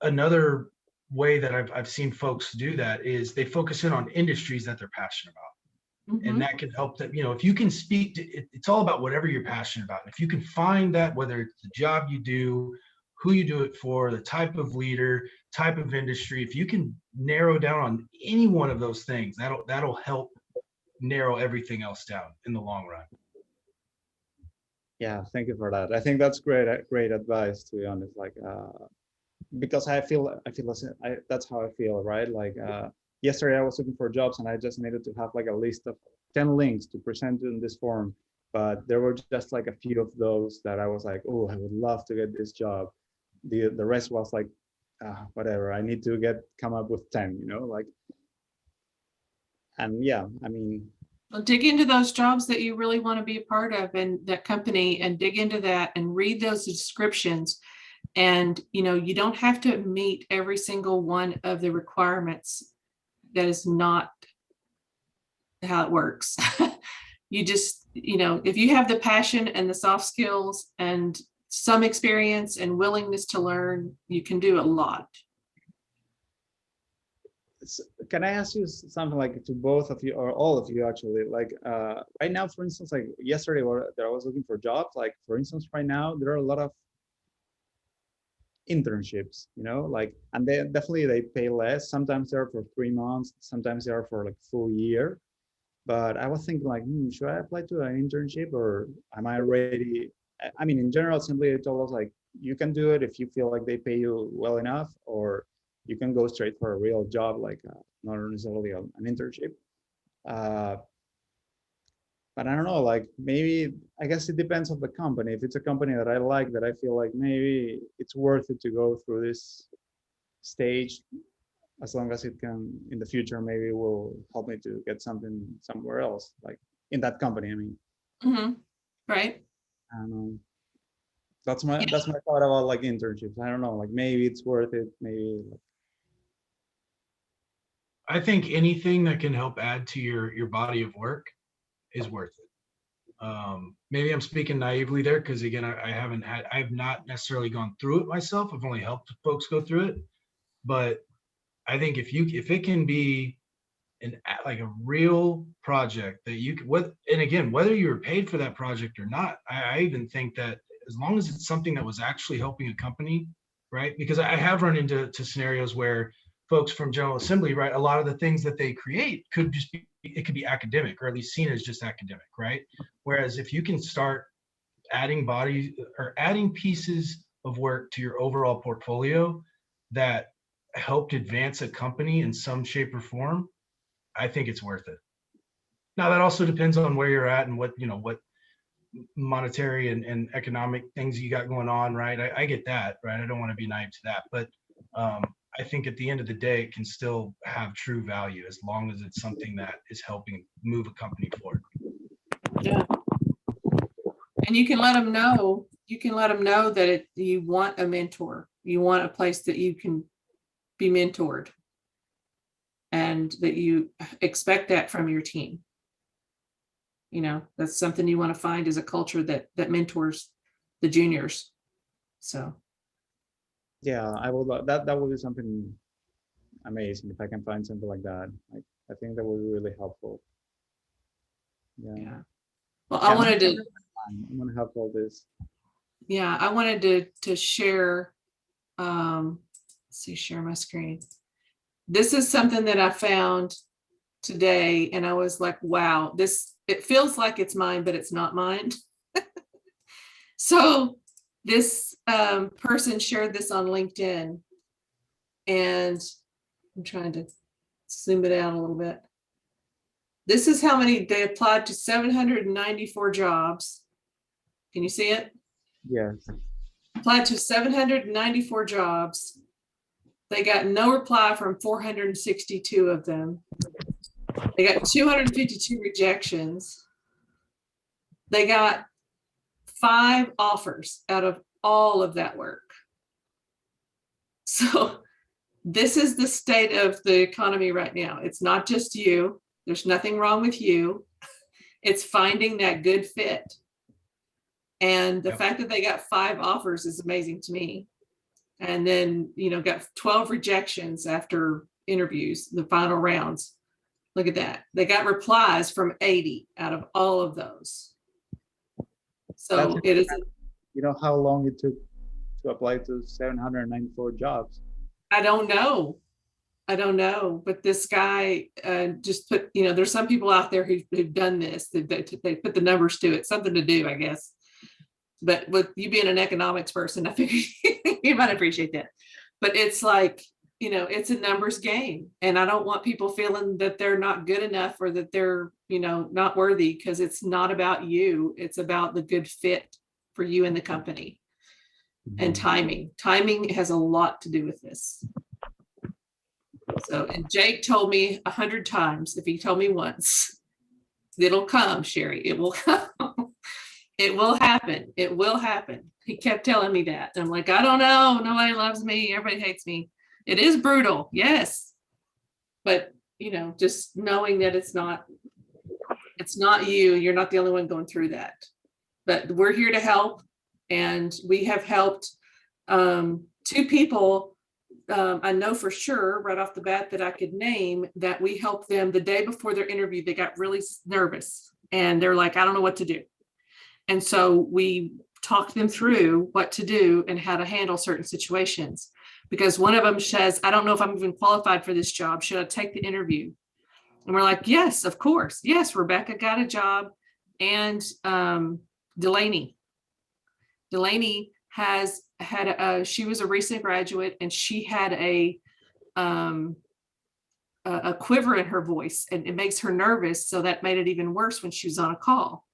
Another way that I've seen folks do that is they focus in on industries that they're passionate about. Mm-hmm. And that can help them, you know, if you can speak to it, it's all about whatever you're passionate about. If you can find that, whether it's the job you do, who you do it for, the type of leader, type of industry, if you can narrow down on any one of those things, that'll help narrow everything else down in the long run. Yeah, thank you for that. I think that's great advice, to be honest. Like, because I feel that's how I feel, right? Like, yesterday I was looking for jobs and I just needed to have like a list of 10 links to present in this form, but there were just like a few of those that I was like, oh, I would love to get this job. The rest was like, whatever, I need to come up with 10, you know, like, and yeah, I mean, well, dig into those jobs that you really want to be a part of and that company, and dig into that and read those descriptions. And, you know, you don't have to meet every single one of the requirements. That is not how it works. You just, if you have the passion and the soft skills and some experience and willingness to learn, you can do a lot. Can I ask you something, like, to both of you or all of you actually, like right now, for instance, like yesterday that I was looking for jobs, like for instance, right now there are a lot of internships, like, and they pay less. Sometimes they're for 3 months, sometimes they are for like full year. But I was thinking like, should I apply to an internship, or am I ready? I mean, in general, simply they told us like, you can do it if you feel like they pay you well enough, or you can go straight for a real job, like not necessarily an internship. But I don't know, like maybe, I guess it depends on the company. If it's a company that I like, that I feel like maybe it's worth it to go through this stage, as long as it can, in the future, maybe will help me to get something somewhere else, like in that company, I mean. Mm-hmm. Right. That's my thought about like internships. I don't know, like maybe it's worth it, maybe. I think anything that can help add to your body of work is worth it. Maybe I'm speaking naively there, because again, I have not necessarily gone through it myself. I've only helped folks go through it. But I think if it can be like a real project that you can, and again, whether you were paid for that project or not, I even think that as long as it's something that was actually helping a company, right? Because I have run into scenarios where folks from General Assembly, right, a lot of the things that they create could just be, it could be academic, or at least seen as just academic, right? Whereas if you can start adding bodies or adding pieces of work to your overall portfolio that helped advance a company in some shape or form, I think it's worth it. Now that also depends on where you're at and what monetary and economic things you got going on, right? I get that, right? I don't want to be naive to that, but I think at the end of the day, it can still have true value as long as it's something that is helping move a company forward. Yeah. And you can let them know, that you want a mentor, you want a place that you can be mentored, and that you expect that from your team. That's something you want to find, is a culture that mentors the juniors. So Yeah, I would, that would be something amazing if I can find something like that. I think that would be really helpful. Yeah. Well, yeah, I wanted to. I'm gonna have all this. Yeah, I wanted to share. Let's see, share my screen. This is something that I found today, and I was like, wow, it feels like it's mine, but it's not mine. So this person shared this on LinkedIn, and I'm trying to zoom it out a little bit. This is how many they applied to: 794 jobs. Can you see it? Yes. Applied to 794 jobs. They got no reply from 462 of them. They got 252 rejections. They got 5 offers out of all of that work. So this is the state of the economy right now. It's not just you. There's nothing wrong with you. It's finding that good fit. And the fact that they got 5 offers is amazing to me. And then, got 12 rejections after interviews, the final rounds. Look at that. They got replies from 80 out of all of those. So it is. You know how long it took to apply to 794 jobs? I don't know. But this guy just put, there's some people out there who've done this. They put the numbers to it, something to do, I guess. But with you being an economics person, I figure you might appreciate that. But it's like, it's a numbers game. And I don't want people feeling that they're not good enough, or that they're, not worthy, because it's not about you. It's about the good fit for you and the company. And timing. Timing has a lot to do with this. So, and Jake told me 100 times, if he told me once, it'll come, Cherri, it will come. It will happen. It will happen. He kept telling me that. And I'm like, I don't know. Nobody loves me. Everybody hates me. It is brutal. Yes. But you know, just knowing that it's not you, you're not the only one going through that. But we're here to help, and we have helped 2 people. I know for sure right off the bat that I could name that we helped them the day before their interview. They got really nervous and they're like, I don't know what to do. And so we talked them through what to do and how to handle certain situations. Because one of them says, I don't know if I'm even qualified for this job. Should I take the interview? And we're like, yes, of course. Yes, Rebecca got a job. And Delaney has had she was a recent graduate, and she had a quiver in her voice, and it makes her nervous. So that made it even worse when she was on a call.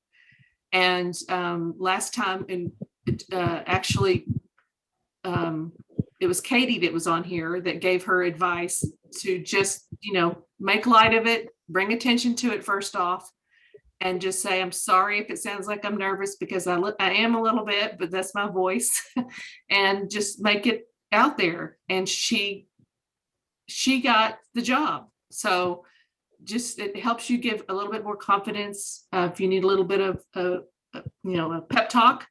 And last time, and actually, it was Katie that was on here that gave her advice to just, you know, make light of it, bring attention to it first off, and just say, I'm sorry if it sounds like I'm nervous, because I am a little bit, but that's my voice, and just make it out there. And she got the job. So just, it helps you give a little bit more confidence if you need a little bit of, you know, a pep talk,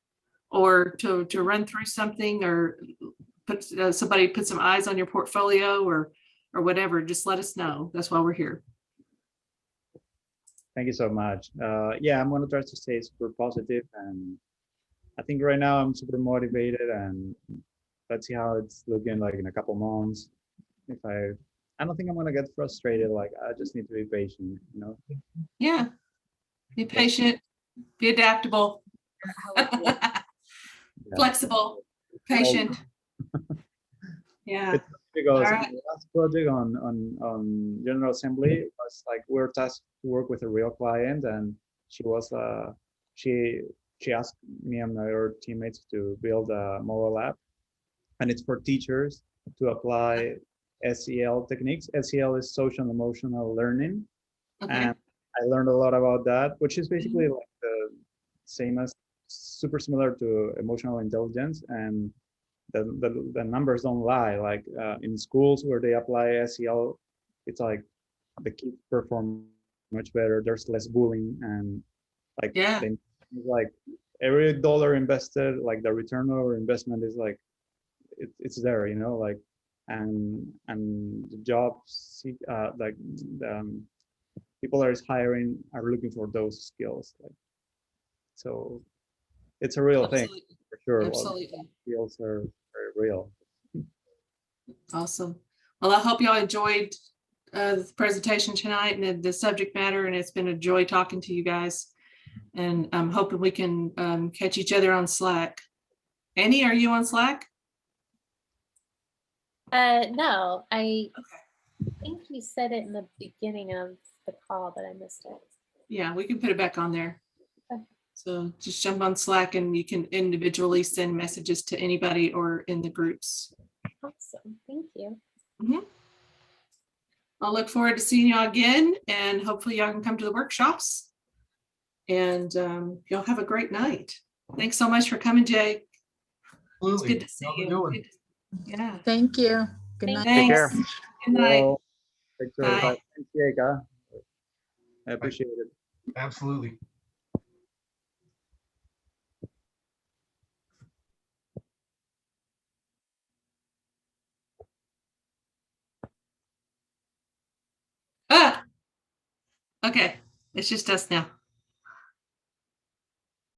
or to run through something, or put somebody put some eyes on your portfolio, or whatever. Just let us know. That's why we're here. Thank you so much. Yeah, I'm going to try to stay super positive, and I think right now I'm super motivated, and let's see how it's looking like in a couple months. If I don't think I'm going to get frustrated. Like, I just need to be patient, you know? Yeah. Be patient, be adaptable, flexible, patient. Yeah. Because All right. the last project on General Assembly was like, we were tasked to work with a real client, and she was she asked me and my other teammates to build a mobile app, and it's for teachers to apply SEL techniques. SEL is social and emotional learning. Okay. And I learned a lot about that, which is basically like the same as, super similar to emotional intelligence. And the numbers don't lie. Like in schools where they apply SEL, it's like the kids perform much better. There's less bullying, and like, yeah, like every dollar invested, like the return over investment is like, it's there, you know, like, and the jobs, like the people that is hiring are looking for those skills. Like, so it's a real thing for sure. Absolutely. Skills are very real. Awesome. Well, I hope y'all enjoyed the presentation tonight and the subject matter, and it's been a joy talking to you guys. And I'm hoping we can catch each other on Slack. Annie, are you on Slack? No, I think you said it in the beginning of the call, but I missed it. Yeah, we can put it back on there. Okay. So just jump on Slack, and you can individually send messages to anybody or in the groups. Awesome. Thank you. I'll look forward to seeing y'all again, and hopefully y'all can come to the workshops. And y'all have a great night. Thanks so much for coming, Jay. Absolutely. It's good to see you. Yeah. Thank you. Good Thank night. Take care. Good night. Well, thanks for Bye. Thanks, Jake. I appreciate it. Absolutely. Ah, okay. It's just us now.